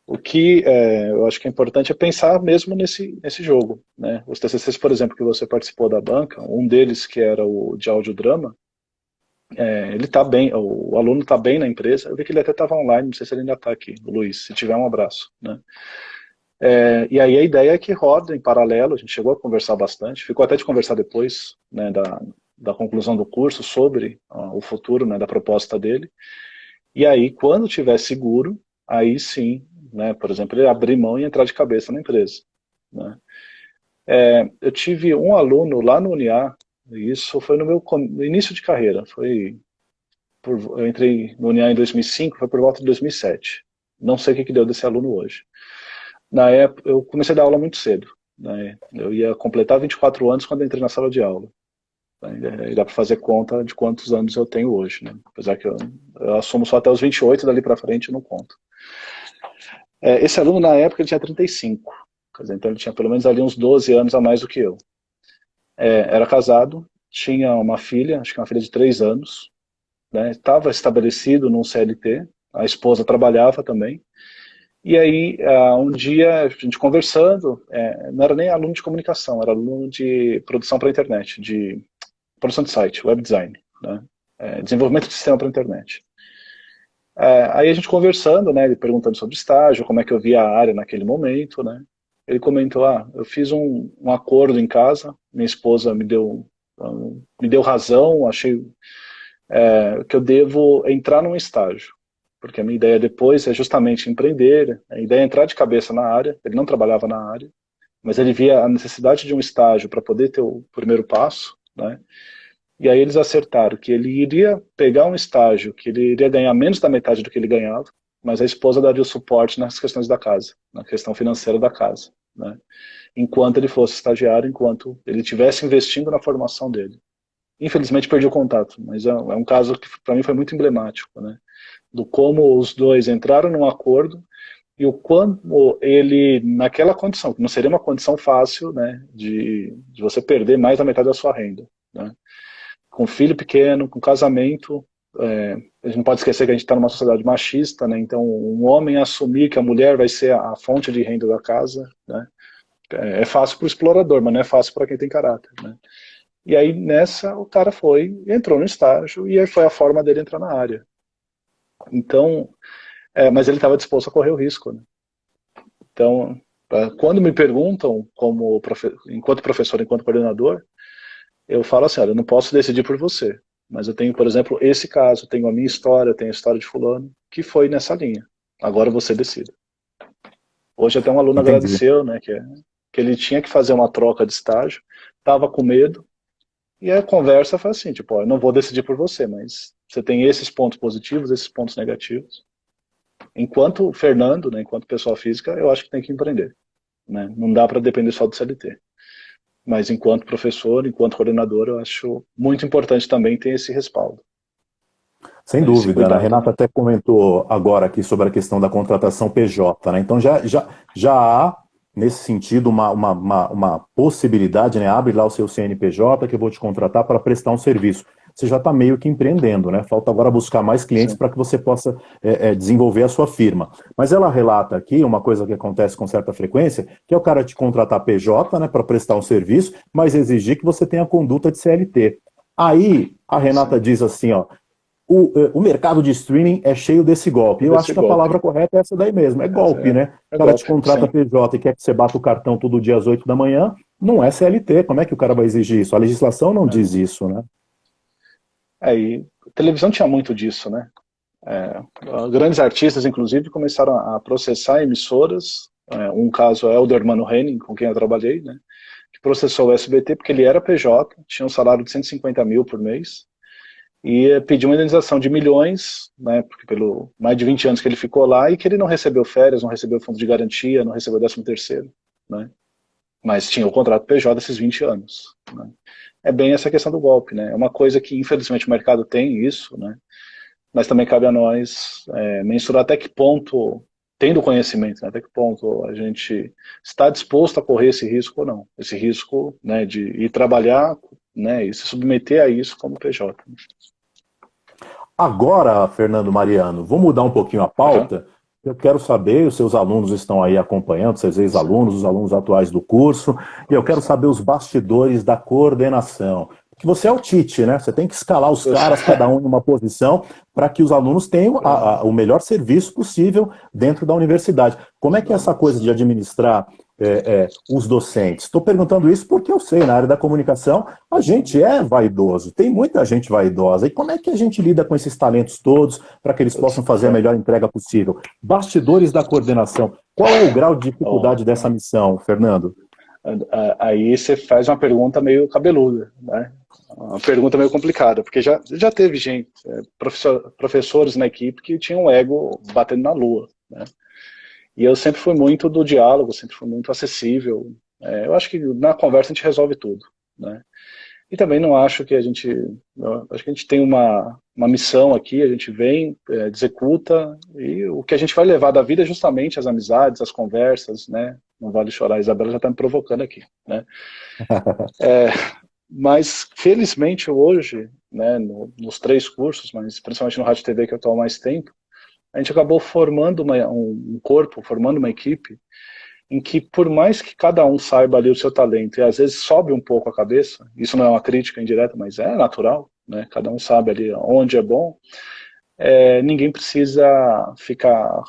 O que eu acho que é importante é pensar mesmo nesse jogo, né? Os TCCs, por exemplo, que você participou da banca, um deles que era o de audiodrama, ele está bem, o aluno está bem na empresa. Eu vi que ele até estava online, não sei se ele ainda está aqui, o Luiz. Se tiver, um abraço, né? E aí a ideia é que roda em paralelo. A gente chegou a conversar bastante, ficou até de conversar depois, né, da conclusão do curso sobre o futuro, né, da proposta dele. E aí, quando tiver seguro, aí sim, né, por exemplo, ele abrir mão e entrar de cabeça na empresa, né? Eu tive um aluno lá no UniA, e isso foi no início de carreira, eu entrei no UniA em 2005, foi por volta de 2007. Não sei o que deu desse aluno hoje. Na época, eu comecei a dar aula muito cedo, né? Eu ia completar 24 anos quando entrei na sala de aula, né? E dá para fazer conta de quantos anos eu tenho hoje, né? Apesar que eu assumo só até os 28, dali para frente eu não conto. Esse aluno, na época, ele tinha 35. Quer dizer, então ele tinha pelo menos ali uns 12 anos a mais do que eu. Era casado, tinha uma filha, acho que uma filha de 3 anos, né? Estava estabelecido num CLT, a esposa trabalhava também. E aí, um dia, a gente conversando, não era nem aluno de comunicação, era aluno de produção para a internet, de produção de site, web design, né? Desenvolvimento de sistema para a internet. Aí a gente conversando, né, ele perguntando sobre estágio, como é que eu via a área naquele momento, né? Ele comentou, eu fiz um acordo em casa, minha esposa me deu razão, achei que eu devo entrar num estágio, porque a minha ideia depois é justamente empreender, a ideia é entrar de cabeça na área. Ele não trabalhava na área, mas ele via a necessidade de um estágio para poder ter o primeiro passo, né? E aí eles acertaram que ele iria pegar um estágio, que ele iria ganhar menos da metade do que ele ganhava, mas a esposa daria o suporte nas questões da casa, na questão financeira da casa, né? Enquanto ele fosse estagiário, enquanto ele estivesse investindo na formação dele. Infelizmente perdi o contato, mas é um caso que para mim foi muito emblemático, né? Do como os dois entraram num acordo e o quanto ele, naquela condição, que não seria uma condição fácil, né, de você perder mais da metade da sua renda, né? Com filho pequeno, com casamento, a gente não pode esquecer que a gente está numa sociedade machista, né? Então um homem assumir que a mulher vai ser a fonte de renda da casa, né? É fácil para o explorador, mas não é fácil para quem tem caráter, né? E aí nessa o cara entrou no estágio e aí foi a forma dele entrar na área. Então, mas ele estava disposto a correr o risco, né? Então, quando me perguntam, enquanto professor, enquanto coordenador, eu falo assim, olha, eu não posso decidir por você, mas eu tenho, por exemplo, esse caso, tenho a minha história, tenho a história de fulano, que foi nessa linha. Agora você decide. Hoje até um aluno Entendi. agradeceu, né, que ele tinha que fazer uma troca de estágio, estava com medo, e a conversa foi assim, tipo, ó, eu não vou decidir por você, mas você tem esses pontos positivos, esses pontos negativos. Enquanto Fernando, né, enquanto pessoa física, eu acho que tem que empreender, né? Não dá para depender só do CLT. Mas enquanto professor, enquanto coordenador, eu acho muito importante também ter esse respaldo, Sem né, esse dúvida, né? A cuidado, Renata né? até comentou agora aqui sobre a questão da contratação PJ, né? Então já há, nesse sentido, uma possibilidade, né? Abre lá o seu CNPJ que eu vou te contratar para prestar um serviço. Você já está meio que empreendendo, né? Falta agora buscar mais clientes Sim. para que você possa desenvolver a sua firma. Mas ela relata aqui uma coisa que acontece com certa frequência, que é o cara te contratar PJ, né, para prestar um serviço, mas exigir que você tenha conduta de CLT. Aí a Renata Sim. diz assim, ó, o mercado de streaming é cheio desse golpe. Eu acho Desse que a palavra golpe. correta é essa daí mesmo, é golpe, né? É O cara te golpe, contrata sim. PJ e quer que você bata o cartão todo dia às 8 da manhã, não é CLT. Como é que o cara vai exigir isso? A legislação não diz isso, né? Aí, a televisão tinha muito disso, né? Grandes artistas, inclusive, começaram a processar emissoras. Um caso é o do Hermano Henning, com quem eu trabalhei, né? Que processou o SBT porque ele era PJ, tinha um salário de 150 mil por mês, e pediu uma indenização de milhões, né, porque pelo mais de 20 anos que ele ficou lá, e que ele não recebeu férias, não recebeu fundo de garantia, não recebeu 13º, né, mas tinha o contrato PJ desses 20 anos. Né. É bem essa questão do golpe, né, é uma coisa que infelizmente o mercado tem isso, né, mas também cabe a nós mensurar até que ponto, tendo conhecimento, né, até que ponto a gente está disposto a correr esse risco ou não, esse risco, né, de ir trabalhar, né, e se submeter a isso como PJ. Agora, Fernando Mariano, vou mudar um pouquinho a Uhum. pauta. Eu quero saber, os seus alunos estão aí acompanhando, seus ex-alunos, os alunos atuais do curso, e eu quero saber os bastidores da coordenação. Porque você é o Tite, né? Você tem que escalar os caras, cada um em uma posição, para que os alunos tenham o melhor serviço possível dentro da universidade. Como é que é essa coisa de administrar os docentes? Estou perguntando isso porque eu sei, na área da comunicação, a gente é vaidoso, tem muita gente vaidosa. E como é que a gente lida com esses talentos todos para que eles possam fazer a melhor entrega possível? Bastidores da coordenação. Qual é o grau de dificuldade dessa missão, Fernando? Aí você faz uma pergunta meio cabeluda, né? Uma pergunta meio complicada, porque já teve gente, professores na equipe que tinham um ego batendo na lua, né? E eu sempre fui muito do diálogo, sempre fui muito acessível. Eu acho que na conversa a gente resolve tudo, né? E também não acho que a gente, eu acho que a gente tem uma missão aqui, a gente vem, executa, e o que a gente vai levar da vida é justamente as amizades, as conversas, né? Não vale chorar, a Isabela já está me provocando aqui, né? Mas, felizmente, hoje, né, nos 3 cursos, mas principalmente no Rádio TV, que eu estou há mais tempo, a gente acabou formando um corpo, formando uma equipe, em que, por mais que cada um saiba ali o seu talento, e às vezes sobe um pouco a cabeça, isso não é uma crítica indireta, mas é natural, né, cada um sabe ali onde é bom, ninguém precisa ficar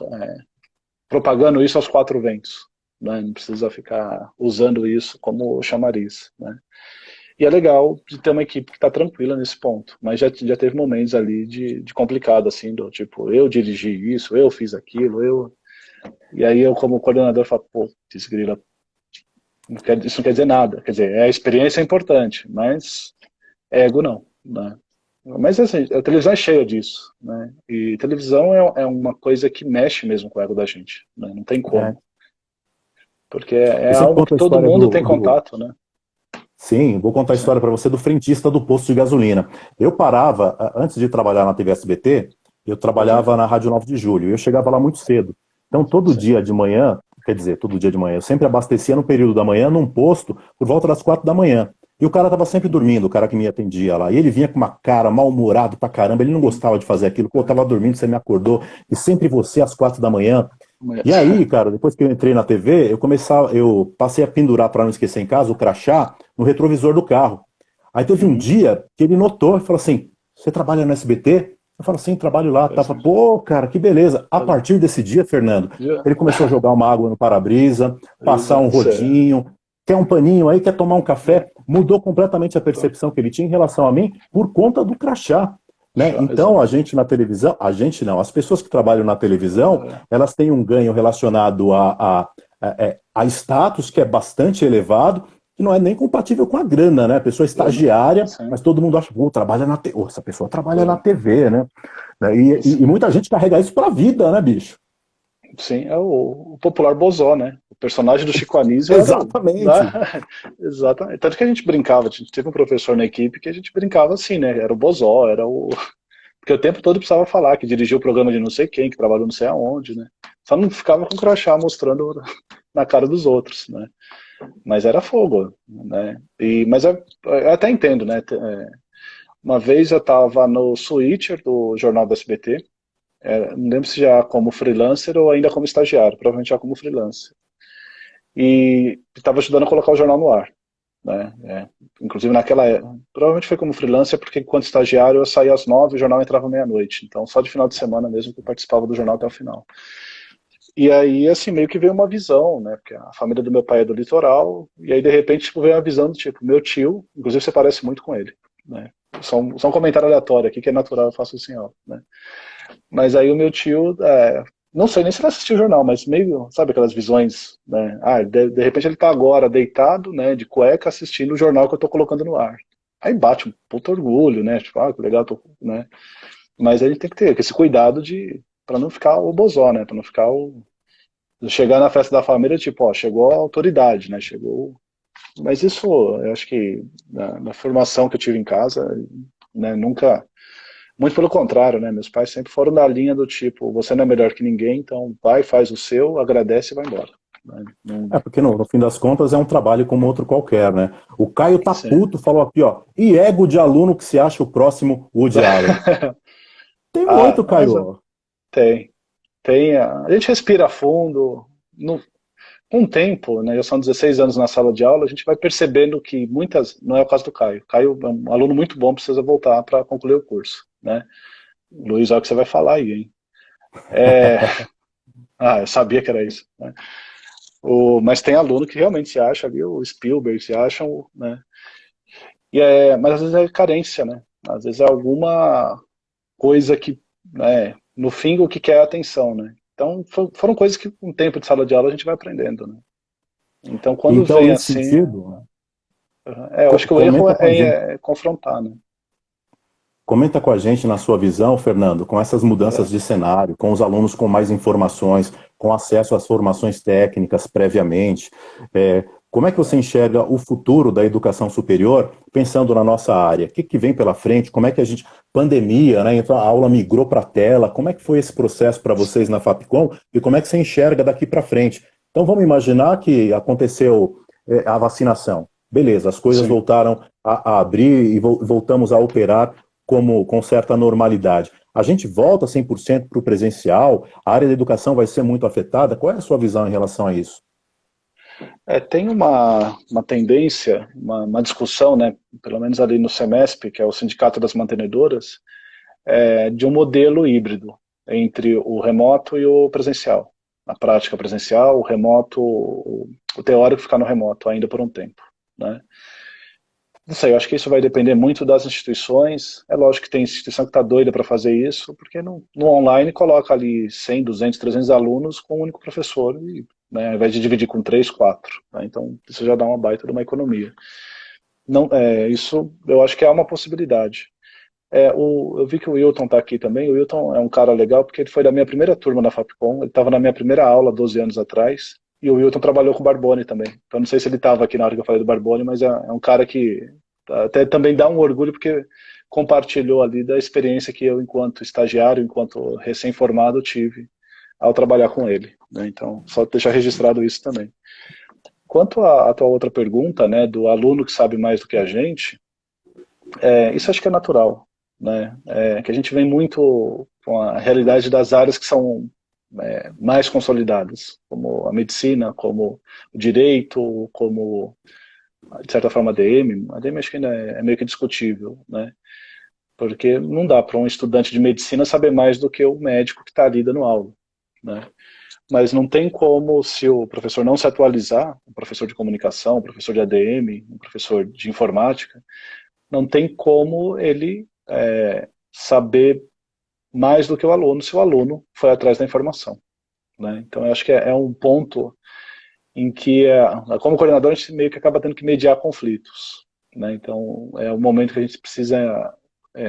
propagando isso aos 4 ventos, né, não precisa ficar usando isso como chamariz, né. E é legal de ter uma equipe que está tranquila nesse ponto, mas já teve momentos ali de complicado, assim, do tipo, eu dirigi isso, eu fiz aquilo, e aí eu como coordenador falo, pô, desgrila, isso não quer dizer nada, quer dizer, a experiência é importante, mas ego não, né? Mas assim, a televisão é cheia disso, né? E televisão é uma coisa que mexe mesmo com o ego da gente, né? Não tem É. como, porque é Eu sempre algo que conto a todo história mundo tem contato, né? Sim, vou contar a história para você do frentista do posto de gasolina. Eu parava, antes de trabalhar na TV SBT, eu Uhum. trabalhava na Rádio 9 de Julho, e eu chegava lá muito cedo. Então, todo Sim. dia de manhã, quer dizer, todo dia de manhã, eu sempre abastecia no período da manhã, num posto, por volta das 4 da manhã. E o cara estava sempre dormindo, o cara que me atendia lá. E ele vinha com uma cara mal-humorado pra caramba, ele não gostava de fazer aquilo. Pô, eu tava dormindo, você me acordou, e sempre você às 4 da manhã. E aí, cara, depois que eu entrei na TV, eu passei a pendurar para não esquecer em casa o crachá no retrovisor do carro. Aí teve um Uhum. dia que ele notou e falou assim: "Você trabalha no SBT?" Eu falo assim, trabalho lá, tá? Interessante. Pô, cara, que beleza. A partir desse dia, Fernando, ele começou a jogar uma água no para-brisa, passar um Isso é. rodinho, quer um paninho aí, quer tomar um café. Mudou completamente a percepção que ele tinha em relação a mim por conta do crachá. Né? Então, a Exato. gente na televisão, a gente não, as pessoas que trabalham na televisão, elas têm um ganho relacionado a status que é bastante elevado, que não é nem compatível com a grana, né? A pessoa estagiária, Sim. mas todo mundo acha, pô, trabalha na TV, essa pessoa trabalha na É. TV, né? E muita gente carrega isso pra vida, né, bicho? Sim, é o popular Bozó, né? O personagem do Chico Anísio era o. Exatamente. Exatamente. Tanto que a gente brincava, a gente teve um professor na equipe que a gente brincava assim, né? Era o Bozó, era o. Porque o tempo todo precisava falar que dirigiu o programa de não sei quem, que trabalhou não sei aonde, né? Só não ficava com crachá mostrando na cara dos outros, né? Mas era fogo, né? Mas eu até entendo, né? Uma vez eu estava no Switcher do Jornal do SBT, não lembro se já como freelancer ou ainda como estagiário, provavelmente já como freelancer. E estava ajudando a colocar o jornal no ar. Né? Inclusive naquela época, provavelmente foi como freelancer, porque enquanto estagiário eu saía às 9 e o jornal entrava meia-noite. Então só de final de semana mesmo que eu participava do jornal até o final. E aí, assim, meio que veio uma visão, né? Porque a família do meu pai é do litoral, e aí de repente tipo, veio uma visão do tipo, meu tio, inclusive você parece muito com ele. Né? Só um comentário aleatório aqui, que é natural, eu faço assim, ó. Né? Mas aí o meu tio, não sei nem se ele assistiu o jornal, mas meio, sabe aquelas visões, né? De repente ele tá agora deitado, né, de cueca, assistindo o jornal que eu tô colocando no ar. aí bate um puto orgulho, né? Tipo, que legal, né? Mas ele tem que ter esse cuidado de para não ficar o bozó, né? Para não ficar o chegar na festa da família, tipo, chegou a autoridade, né? Chegou. Mas isso, eu acho que na formação que eu tive em casa, né, nunca. Muito pelo contrário, né? Meus pais sempre foram da linha do tipo, você não é melhor que ninguém, então vai, faz o seu, agradece e vai embora. Né? Não... Porque no fim das contas é um trabalho como outro qualquer, né? O Caio tá Sim. puto, falou aqui, ó, e ego de aluno que se acha o próximo Woody Allen. Tem muito, Mas Caio. tem. Tem. A gente respira fundo. No, com o tempo, né? Já são 16 anos na sala de aula, a gente vai percebendo que muitas. Não é o caso do Caio. Caio é um aluno muito bom, precisa voltar para concluir o curso, né? Luiz, olha o que você vai falar aí, hein? É, eu sabia que era isso. Né? Mas tem aluno que realmente se acha ali, o Spielberg se acham, né? Mas às vezes é carência, né? Às vezes é alguma coisa que, né, no fim, o que quer é a atenção, né? Então, foram coisas que com o tempo de sala de aula a gente vai aprendendo, né? Então, quando Então, vem nesse assim, sentido, eu acho que o erro comenta com a gente. é confrontar, né? Comenta com a gente na sua visão, Fernando, com essas mudanças É, de cenário, com os alunos com mais informações, com acesso às formações técnicas previamente. Como é que você enxerga o futuro da educação superior, pensando na nossa área? O que vem pela frente? Como é que a gente. Pandemia, né? Então a aula migrou para a tela. Como é que foi esse processo para vocês na Fapcom e como é que você enxerga daqui para frente? Então vamos imaginar que aconteceu a vacinação. Beleza, as coisas sim. voltaram a abrir e voltamos a operar com certa normalidade. A gente volta 100% para o presencial? A área da educação vai ser muito afetada? Qual é a sua visão em relação a isso? Tem uma tendência, uma discussão, né, pelo menos ali no SEMESP, que é o Sindicato das Mantenedoras, de um modelo híbrido entre o remoto e o presencial. A prática presencial, o remoto, o teórico ficar no remoto ainda por um tempo. Né? Não sei, eu acho que isso vai depender muito das instituições. É lógico que tem instituição que está doida para fazer isso, porque no online coloca ali 100, 200, 300 alunos com um único professor, e, né, ao invés de dividir com 3, 4. Né? Então, isso já dá uma baita de uma economia. Não, isso eu acho que é uma possibilidade. Eu vi que o Wilton está aqui também. O Wilton é um cara legal porque ele foi da minha primeira turma na Fapcom. Ele estava na minha primeira aula 12 anos atrás. E o Wilton trabalhou com o Barbone também. Então não sei se ele estava aqui na hora que eu falei do Barbone, mas é um cara que até também dá um orgulho porque compartilhou ali da experiência que eu, enquanto estagiário, enquanto recém-formado, tive ao trabalhar com ele. Né? Então, só deixar registrado isso também. Quanto à tua outra pergunta, né, do aluno que sabe mais do que a gente, isso acho que é natural, né? Que a gente vem muito com a realidade das áreas que são mais consolidadas, como a medicina, como o direito, como, de certa forma, a ADM. A ADM acho que ainda é meio que discutível, né? Porque não dá para um estudante de medicina saber mais do que o médico que está ali dando aula, né? Mas não tem como, se o professor não se atualizar, um professor de comunicação, um professor de ADM, um professor de informática, não tem como ele saber mais do que o aluno se o aluno foi atrás da informação. Né? Então, eu acho que é um ponto em que, como coordenador, a gente meio que acaba tendo que mediar conflitos. Né? Então, é o momento que a gente precisa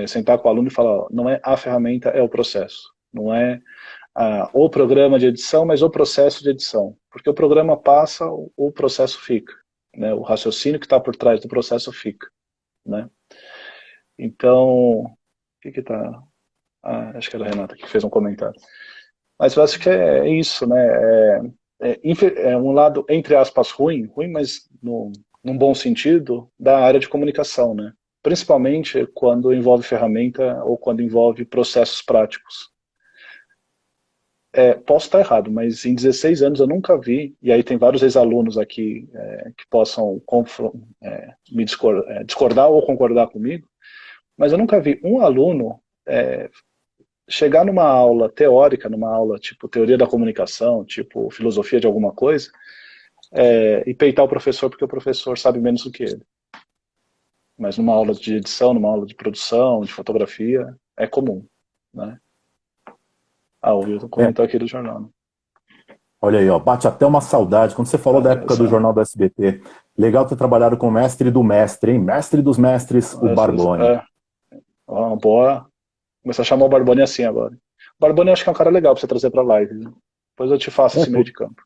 sentar com o aluno e falar, ó, não é a ferramenta, é o processo. Não é o programa de edição, mas o processo de edição. Porque o programa passa, o processo fica. Né? O raciocínio que está por trás do processo fica. Né? Então, o que está... acho que era a Renata que fez um comentário. Mas eu acho que é isso, né? É um lado, entre aspas, ruim, mas num bom sentido, da área de comunicação, né? Principalmente quando envolve ferramenta ou quando envolve processos práticos. Posso estar errado, mas em 16 anos eu nunca vi, e aí tem vários ex-alunos aqui que possam me discordar ou concordar comigo, mas eu nunca vi um aluno chegar numa aula teórica, numa aula tipo teoria da comunicação, tipo filosofia de alguma coisa, e peitar o professor porque o professor sabe menos do que ele. Mas numa aula de edição, numa aula de produção, de fotografia, é comum. Né? O Wilton É, comentou aqui do jornal. Né? Olha aí, ó, bate até uma saudade. Quando você falou da época do Jornal do SBT, legal ter trabalhado com o mestre do mestre, hein? Mestre dos mestres, o Barbone. Uma boa. Começar a chamar o Barbone assim agora. O Barbone eu acho que é um cara legal pra você trazer pra live, né? Depois eu te faço É, esse meio de campo.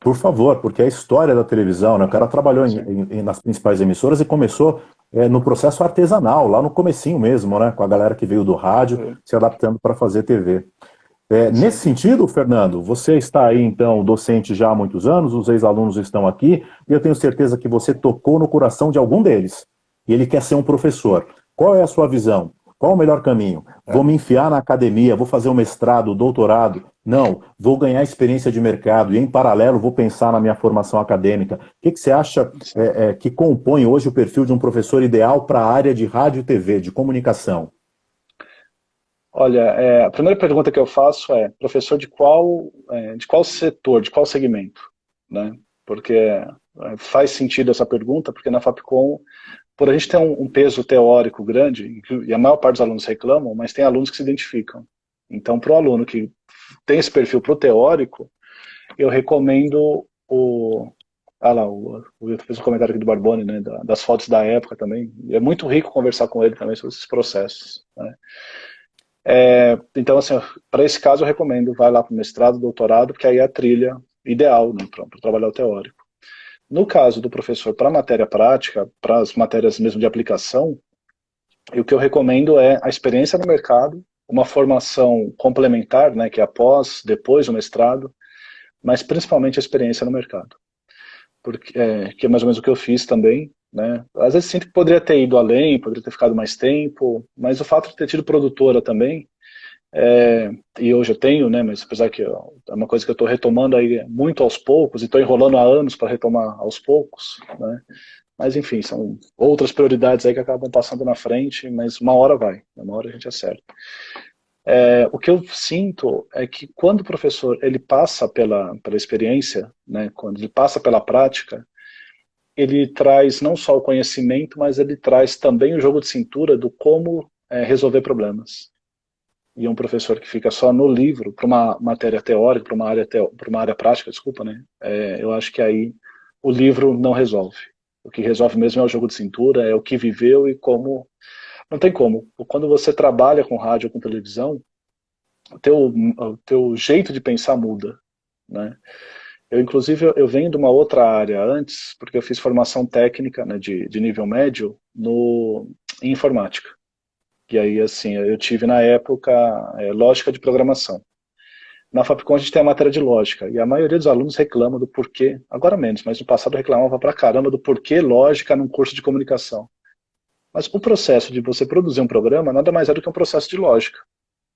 por favor, porque é a história da televisão, né? O cara trabalhou Sim, nas principais emissoras e começou no processo artesanal, lá no comecinho mesmo, né? Com a galera que veio do rádio, se adaptando para fazer TV. Nesse sim. sentido, Fernando, você está aí, então, docente já há muitos anos, os ex-alunos estão aqui, e eu tenho certeza que você tocou no coração de algum deles, e ele quer ser um professor. Qual é a sua visão? Qual o melhor caminho? É. Vou me enfiar na academia, vou fazer um mestrado, doutorado? Não, vou ganhar experiência de mercado, e em paralelo vou pensar na minha formação acadêmica. O que você acha que compõe hoje o perfil de um professor ideal para a área de rádio e TV, de comunicação? Olha, a primeira pergunta que eu faço é, professor de qual setor, de qual segmento? Né? Porque faz sentido essa pergunta, porque na Fapcom, por a gente ter um peso teórico grande, e a maior parte dos alunos reclamam, mas tem alunos que se identificam. Então, para o aluno que tem esse perfil para o teórico, eu recomendo o Wilton fez um comentário aqui do Barbone, né, das fotos da época também. E é muito rico conversar com ele também sobre esses processos. Né? Então, assim, para esse caso eu recomendo, vai lá para o mestrado, doutorado, porque aí é a trilha ideal, né, para trabalhar o teórico. No caso do professor para matéria prática, para as matérias mesmo de aplicação, o que eu recomendo é a experiência no mercado, uma formação complementar, né, que é após, depois do mestrado, mas principalmente a experiência no mercado. Porque, que é mais ou menos o que eu fiz também, né? Às vezes sinto que poderia ter ido além, poderia ter ficado mais tempo, mas o fato de ter tido produtora também, e hoje eu tenho, né, mas apesar que é uma coisa que eu estou retomando aí muito aos poucos, e estou enrolando há anos para retomar aos poucos, né? Mas enfim, são outras prioridades aí que acabam passando na frente, mas uma hora vai, uma hora a gente acerta. O que eu sinto é que quando o professor ele passa pela experiência, né, quando ele passa pela prática, ele traz não só o conhecimento, mas ele traz também o jogo de cintura do como resolver problemas. E um professor que fica só no livro, para uma matéria teórica, para uma área prática, desculpa, né? Eu acho que aí o livro não resolve. O que resolve mesmo é o jogo de cintura, é o que viveu e como. Não tem como. Quando você trabalha com rádio ou com televisão, o teu jeito de pensar muda, né? Inclusive, eu venho de uma outra área antes, porque eu fiz formação técnica, né, de nível médio em informática. E aí, assim, eu tive na época lógica de programação. Na Fapcom a gente tem a matéria de lógica, e a maioria dos alunos reclama do porquê, agora menos, mas no passado reclamava pra caramba do porquê lógica num curso de comunicação. Mas o processo de você produzir um programa nada mais é do que um processo de lógica.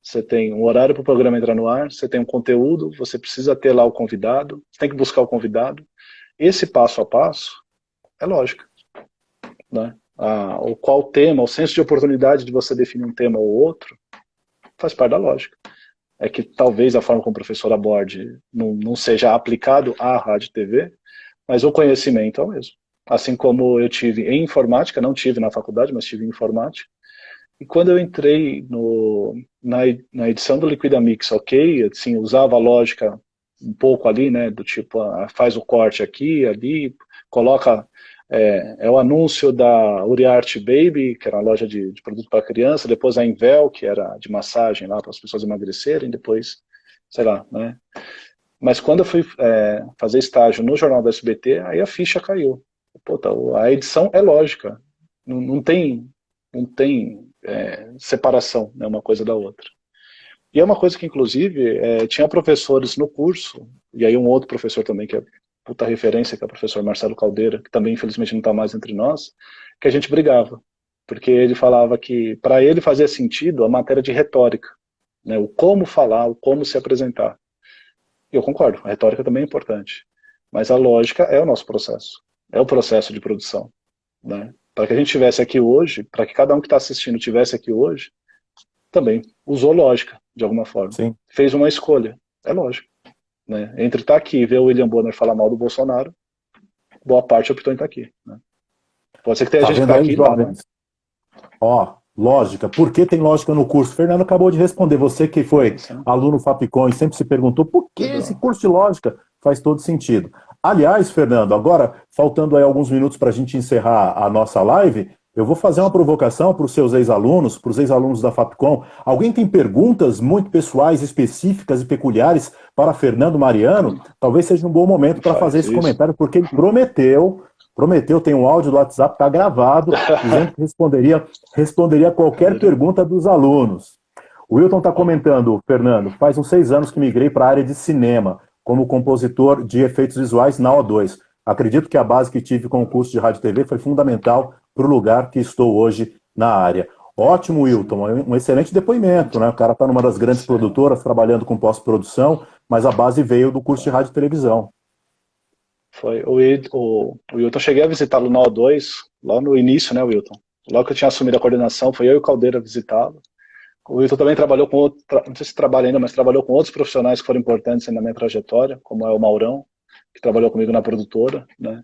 Você tem um horário para o programa entrar no ar, você tem um conteúdo, você precisa ter lá o convidado, você tem que buscar o convidado. Esse passo a passo é lógica, né? O qual tema, o senso de oportunidade de você definir um tema ou outro, faz parte da lógica. É que talvez a forma como o professor aborde não seja aplicado à rádio e TV, mas o conhecimento é o mesmo. Assim como eu tive em informática, não tive na faculdade, mas tive em informática, e quando eu entrei na edição do Liquida Mix, ok, assim, usava a lógica um pouco ali, né, do tipo, faz o corte aqui, ali, coloca, o anúncio da Uriart Baby, que era uma loja de produto para criança, depois a Invel, que era de massagem lá para as pessoas emagrecerem, depois, sei lá, né. Mas quando eu fui fazer estágio no Jornal do SBT, aí a ficha caiu. Pô, a edição é lógica, não tem separação, né, uma coisa da outra. E é uma coisa que, inclusive, tinha professores no curso, e aí um outro professor também, que é puta referência, que é o professor Marcelo Caldeira, que também, infelizmente, não está mais entre nós, que a gente brigava. Porque ele falava que, para ele, fazia sentido a matéria de retórica, né, o como falar, o como se apresentar. E eu concordo, a retórica também é importante. Mas a lógica é o nosso processo, é o processo de produção, né? Para que a gente estivesse aqui hoje, para que cada um que está assistindo estivesse aqui hoje, também usou lógica, de alguma forma. Sim. Fez uma escolha. É lógico. Né? Entre estar aqui e ver o William Bonner falar mal do Bolsonaro, boa parte optou em estar aqui. Né? Pode ser que tenha Tá gente que vendo está aí, aqui lá, né? jovens? Ó, Lógica. Por que tem lógica no curso? Fernando acabou de responder. Você que foi aluno Fapcom e sempre se perguntou por que esse curso de lógica faz todo sentido. Aliás, Fernando, agora, faltando aí alguns minutos para a gente encerrar a nossa live, eu vou fazer uma provocação para os seus ex-alunos, para os ex-alunos da Fapcom. Alguém tem perguntas muito pessoais, específicas e peculiares para Fernando Mariano? Talvez seja um bom momento para fazer esse comentário, porque ele prometeu, tem um áudio do WhatsApp, está gravado, dizendo que responderia qualquer pergunta dos alunos. O Wilton está comentando, Fernando, faz uns 6 anos que migrei para a área de cinema, como compositor de efeitos visuais na O2. Acredito que a base que tive com o curso de rádio e TV foi fundamental para o lugar que estou hoje na área. Ótimo, Wilton, um excelente depoimento, né? O cara está numa das grandes produtoras, trabalhando com pós-produção, mas a base veio do curso de rádio e televisão. Foi o Wilton, eu cheguei a visitá-lo na O2, lá no início, né, Wilton? Logo que eu tinha assumido a coordenação, foi eu e o Caldeira visitá-lo. O Wilton também trabalhou com não sei se trabalha ainda, mas trabalhou com outros profissionais que foram importantes na minha trajetória, como é o Maurão, que trabalhou comigo na produtora, né?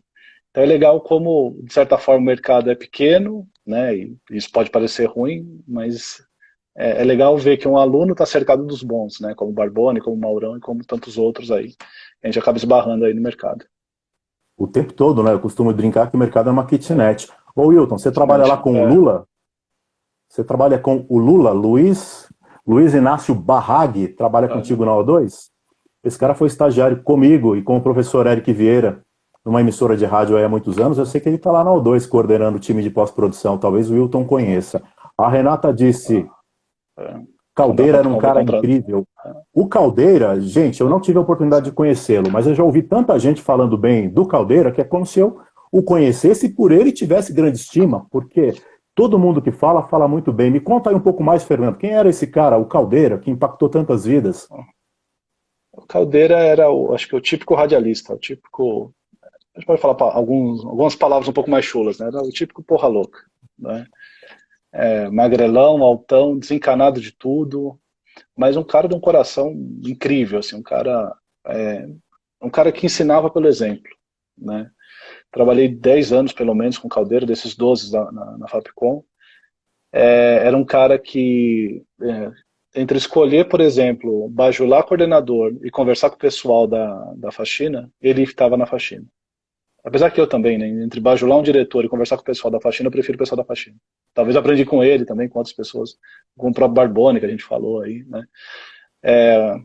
Então é legal como, de certa forma, o mercado é pequeno, né, e isso pode parecer ruim, mas é legal ver que um aluno está cercado dos bons, né, como o Barbone, como o Maurão e como tantos outros aí. A gente acaba esbarrando aí no mercado. O tempo todo, né? Eu costumo brincar que o mercado é uma kitnet. Ô, Wilton, você trabalha lá com o Lula? Você trabalha com o Lula, Luiz Inácio Barraghi, trabalha contigo na O2? Esse cara foi estagiário comigo e com o professor Eric Vieira, numa emissora de rádio há muitos anos. Eu sei que ele está lá na O2, coordenando o time de pós-produção. Talvez o Wilton conheça. A Renata disse... Caldeira era um cara incrível. O Caldeira, gente, eu não tive a oportunidade de conhecê-lo, mas eu já ouvi tanta gente falando bem do Caldeira que é como se eu o conhecesse e por ele tivesse grande estima, porque todo mundo que fala, fala muito bem. Me conta aí um pouco mais, Fernando. Quem era esse cara, o Caldeira, que impactou tantas vidas? O Caldeira era, acho que o típico radialista, o típico... A gente pode falar algumas palavras um pouco mais chulas, né? Era o típico porra louca, né? Magrelão, altão, desencanado de tudo, mas um cara de um coração incrível, assim, um cara que ensinava pelo exemplo, né? Trabalhei 10 anos, pelo menos, com o Caldeira, desses 12 na Fapcom. Era um cara que, entre escolher, por exemplo, bajular coordenador e conversar com o pessoal da faxina, ele estava na faxina. Apesar que eu também, né? Entre bajular um diretor e conversar com o pessoal da faxina, eu prefiro o pessoal da faxina. Talvez eu aprendi com ele também, com outras pessoas, com o próprio Barbone, que a gente falou aí, né?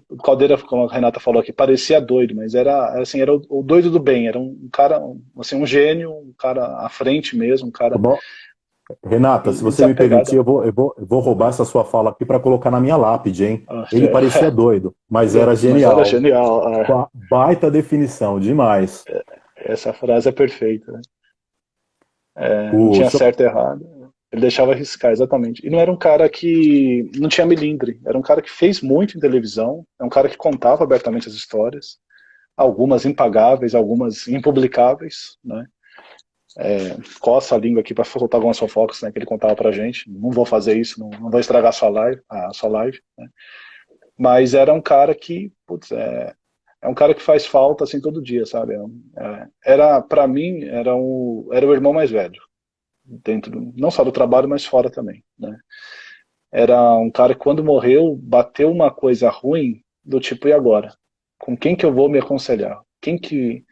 O Caldeira, como a Renata falou aqui, parecia doido, mas era o doido do bem, era um cara, assim, um gênio, um cara à frente mesmo, um cara... Bom, Renata, se você me permitir, eu vou roubar essa sua fala aqui para colocar na minha lápide, hein? Ele parecia doido, mas era genial. Mas era genial. Baita definição, demais. Essa frase é perfeita, né? Não tinha certo e errado. Ele deixava arriscar, exatamente. E não era um cara que não tinha melindre. Era um cara que fez muito em televisão. É um cara que contava abertamente as histórias. Algumas impagáveis, algumas impublicáveis, né? Coça a língua aqui para soltar algumas fofocas, né, que ele contava pra gente. Não vou fazer isso, não vou estragar a sua live, né? Mas era um cara que, putz, é um cara que faz falta assim todo dia, sabe? Para mim, era o irmão mais velho, dentro não só do trabalho, mas fora também, né? Era um cara que quando morreu, bateu uma coisa ruim, do tipo, e agora? Com quem que eu vou me aconselhar? Quem que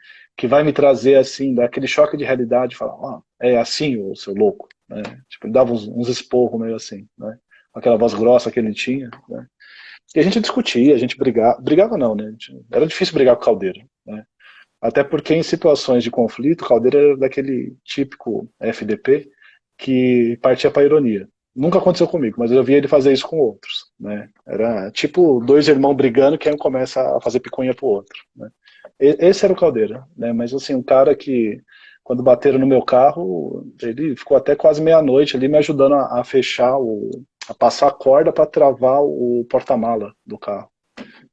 vai me trazer assim, daquele choque de realidade, falar, é assim, ô seu louco, né? Tipo, ele dava uns esporros meio assim, né? Aquela voz grossa que ele tinha, né? E a gente discutia, a gente brigava não, né? Era difícil brigar com o Caldeira, né? Até porque em situações de conflito, o Caldeira era daquele típico FDP que partia para ironia. Nunca aconteceu comigo, mas eu via ele fazer isso com outros, né? Era tipo dois irmãos brigando que um começa a fazer picuinha pro outro, né? Esse era o Caldeira, né? Mas assim, um cara que quando bateram no meu carro, ele ficou até quase meia-noite ali me ajudando a fechar a passar a corda para travar o porta-mala do carro.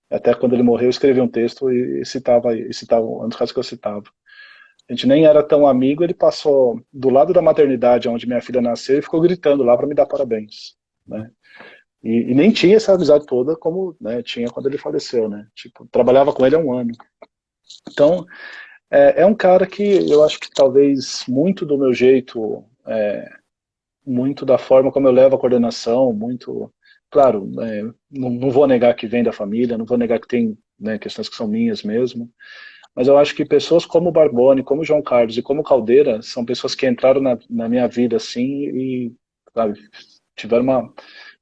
Até quando ele morreu, eu escrevi um texto e citava um dos casos que eu citava. A gente nem era tão amigo, ele passou do lado da maternidade, onde minha filha nasceu, e ficou gritando lá para me dar parabéns, né? E nem tinha essa amizade toda como, né, tinha quando ele faleceu, né? Tipo, trabalhava com ele há 1 ano. Então, é um cara que eu acho que talvez muito do meu jeito muito da forma como eu levo a coordenação, muito, claro, não vou negar que vem da família, não vou negar que tem, né, questões que são minhas mesmo, mas eu acho que pessoas como o Barbone, como o João Carlos e como o Caldeira são pessoas que entraram na minha vida assim e, sabe, tiveram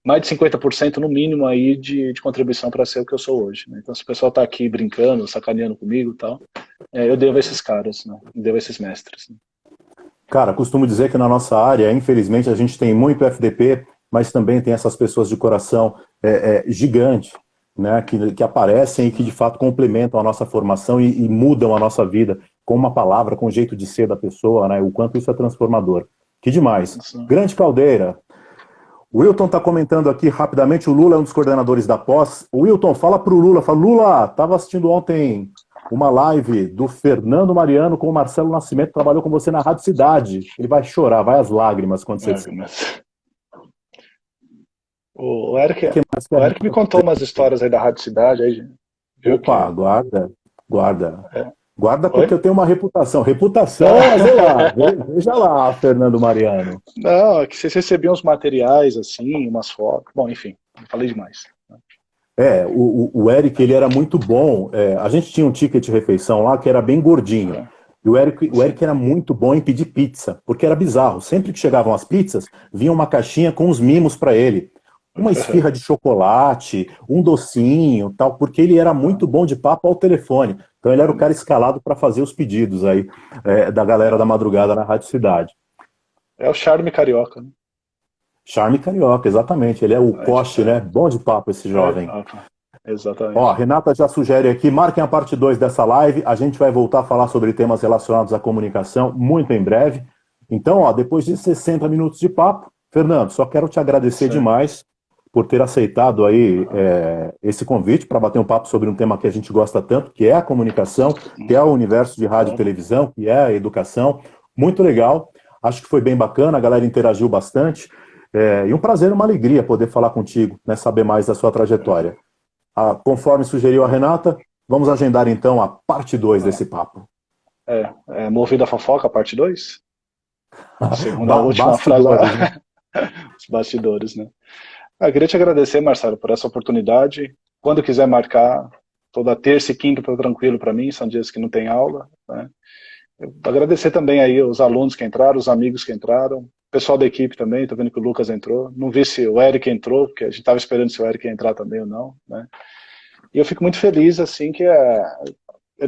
mais de 50% no mínimo aí de contribuição para ser o que eu sou hoje, né? Então, se o pessoal está aqui brincando, sacaneando comigo e tal, eu devo a esses caras, né? Eu devo a esses mestres, né? Cara, costumo dizer que na nossa área, infelizmente, a gente tem muito FDP, mas também tem essas pessoas de coração gigante, né, que aparecem e que de fato complementam a nossa formação e mudam a nossa vida com uma palavra, com o jeito de ser da pessoa, né, o quanto isso é transformador. Que demais. Isso. Grande Caldeira. O Wilton está comentando aqui rapidamente, o Lula é um dos coordenadores da pós. O Wilton, fala pro Lula, fala, Lula, estava assistindo ontem uma live do Fernando Mariano com o Marcelo Nascimento, trabalhou com você na Rádio Cidade. Ele vai chorar, vai às lágrimas quando você... O Eric me contou umas histórias aí da Rádio Cidade. Aí, opa, guarda. É. Guarda porque eu tenho uma reputação. Reputação, veja lá, Fernando Mariano. Não, é que vocês recebiam os materiais, assim, umas fotos. Bom, enfim, falei demais. O Eric, ele era muito bom. A gente tinha um ticket de refeição lá que era bem gordinho. E o Eric era muito bom em pedir pizza, porque era bizarro. Sempre que chegavam as pizzas, vinha uma caixinha com os mimos para ele. Uma esfirra de chocolate, um docinho, tal, porque ele era muito bom de papo ao telefone. Então ele era o cara escalado para fazer os pedidos aí da galera da madrugada na Rádio Cidade. É o charme carioca, né? Charme carioca, exatamente. Ele é o poste, né? Bom de papo esse jovem. Exatamente. Ó, a Renata já sugere aqui, marquem a parte 2 dessa live. A gente vai voltar a falar sobre temas relacionados à comunicação muito em breve. Então, ó, depois de 60 minutos de papo, Fernando, só quero te agradecer demais por ter aceitado aí esse convite para bater um papo sobre um tema que a gente gosta tanto, que é a comunicação, que é o universo de rádio e televisão, que é a educação. Muito legal. Acho que foi bem bacana, a galera interagiu bastante. E um prazer, uma alegria poder falar contigo, né, saber mais da sua trajetória. Conforme sugeriu a Renata, vamos agendar então a parte 2 desse papo. Movido a fofoca, parte 2? Segunda última frase. Os bastidores, né? Eu queria te agradecer, Marcelo, por essa oportunidade. Quando quiser marcar, toda terça e quinta está tranquilo para mim, são dias que não tem aula, né? Agradecer também aí os alunos que entraram, os amigos que entraram, o pessoal da equipe também, tô vendo que o Lucas entrou, não vi se o Eric entrou, porque a gente estava esperando se o Eric ia entrar também ou não, né? E eu fico muito feliz, assim, que é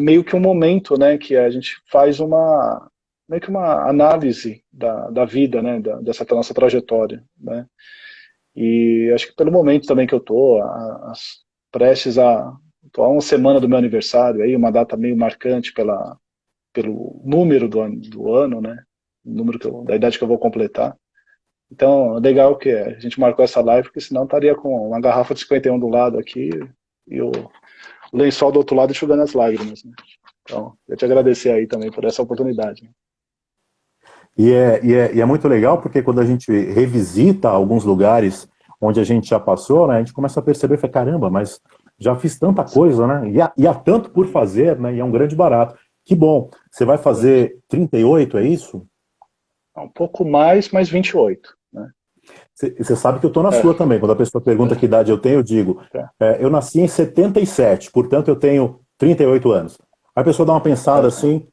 meio que um momento, né, que a gente faz meio que uma análise da vida, né, dessa nossa trajetória, né? E acho que pelo momento também que eu tô, tô há uma semana do meu aniversário, aí uma data meio marcante pelo número do ano, né? O número da idade que eu vou completar. Então, legal que a gente marcou essa live, porque senão estaria com uma garrafa de 51 do lado aqui e o lençol do outro lado enxugando as lágrimas, né? Então, eu te agradecer aí também por essa oportunidade. E é muito legal porque quando a gente revisita alguns lugares onde a gente já passou, né, a gente começa a perceber, fala, caramba, mas já fiz tanta coisa, né? E há tanto por fazer, né? E é um grande barato. Que bom. Você vai fazer 38, é isso? Um pouco mais, mas 28, né? Você sabe que eu tô na sua também. Quando a pessoa pergunta que idade eu tenho, eu digo, eu nasci em 77, portanto eu tenho 38 anos. Aí a pessoa dá uma pensada assim,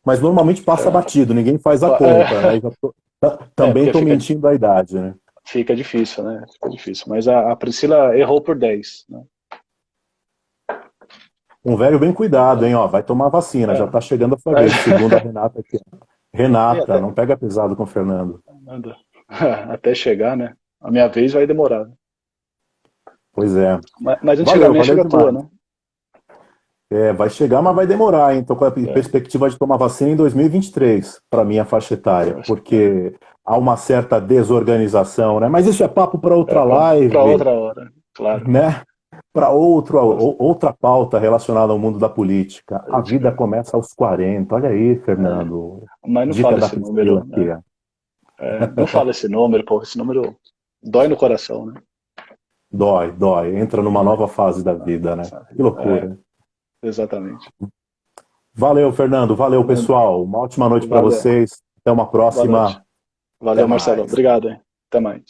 mas normalmente passa batido, ninguém faz a conta, né? Também estou mentindo a idade, né? Fica difícil, né? Fica difícil. Mas a Priscila errou por 10, né? Um velho bem cuidado, hein? Ó, vai tomar vacina, já tá chegando a sua vez, segundo a Renata aqui. Renata, não pega pesado com o Fernando. Até chegar, né? A minha vez vai demorar. Pois é. Mas antigamente chega a tua, né? Vai chegar, mas vai demorar, hein? Estou com a perspectiva de tomar vacina em 2023, para minha faixa etária, porque há uma certa desorganização, né? Mas isso é papo para outra live. Para outra hora, claro. Né? Para outra pauta relacionada ao mundo da política. A vida começa aos 40. Olha aí, Fernando. Mas não fala esse número. Né? Não fala esse número, pô. Esse número dói no coração, né? Dói. Entra numa nova fase da vida, né? Que loucura. Exatamente. Valeu, Fernando. Valeu, pessoal. Uma ótima noite para vocês. Até uma próxima. Valeu, Até Marcelo. mais. Obrigado, hein? Até mais.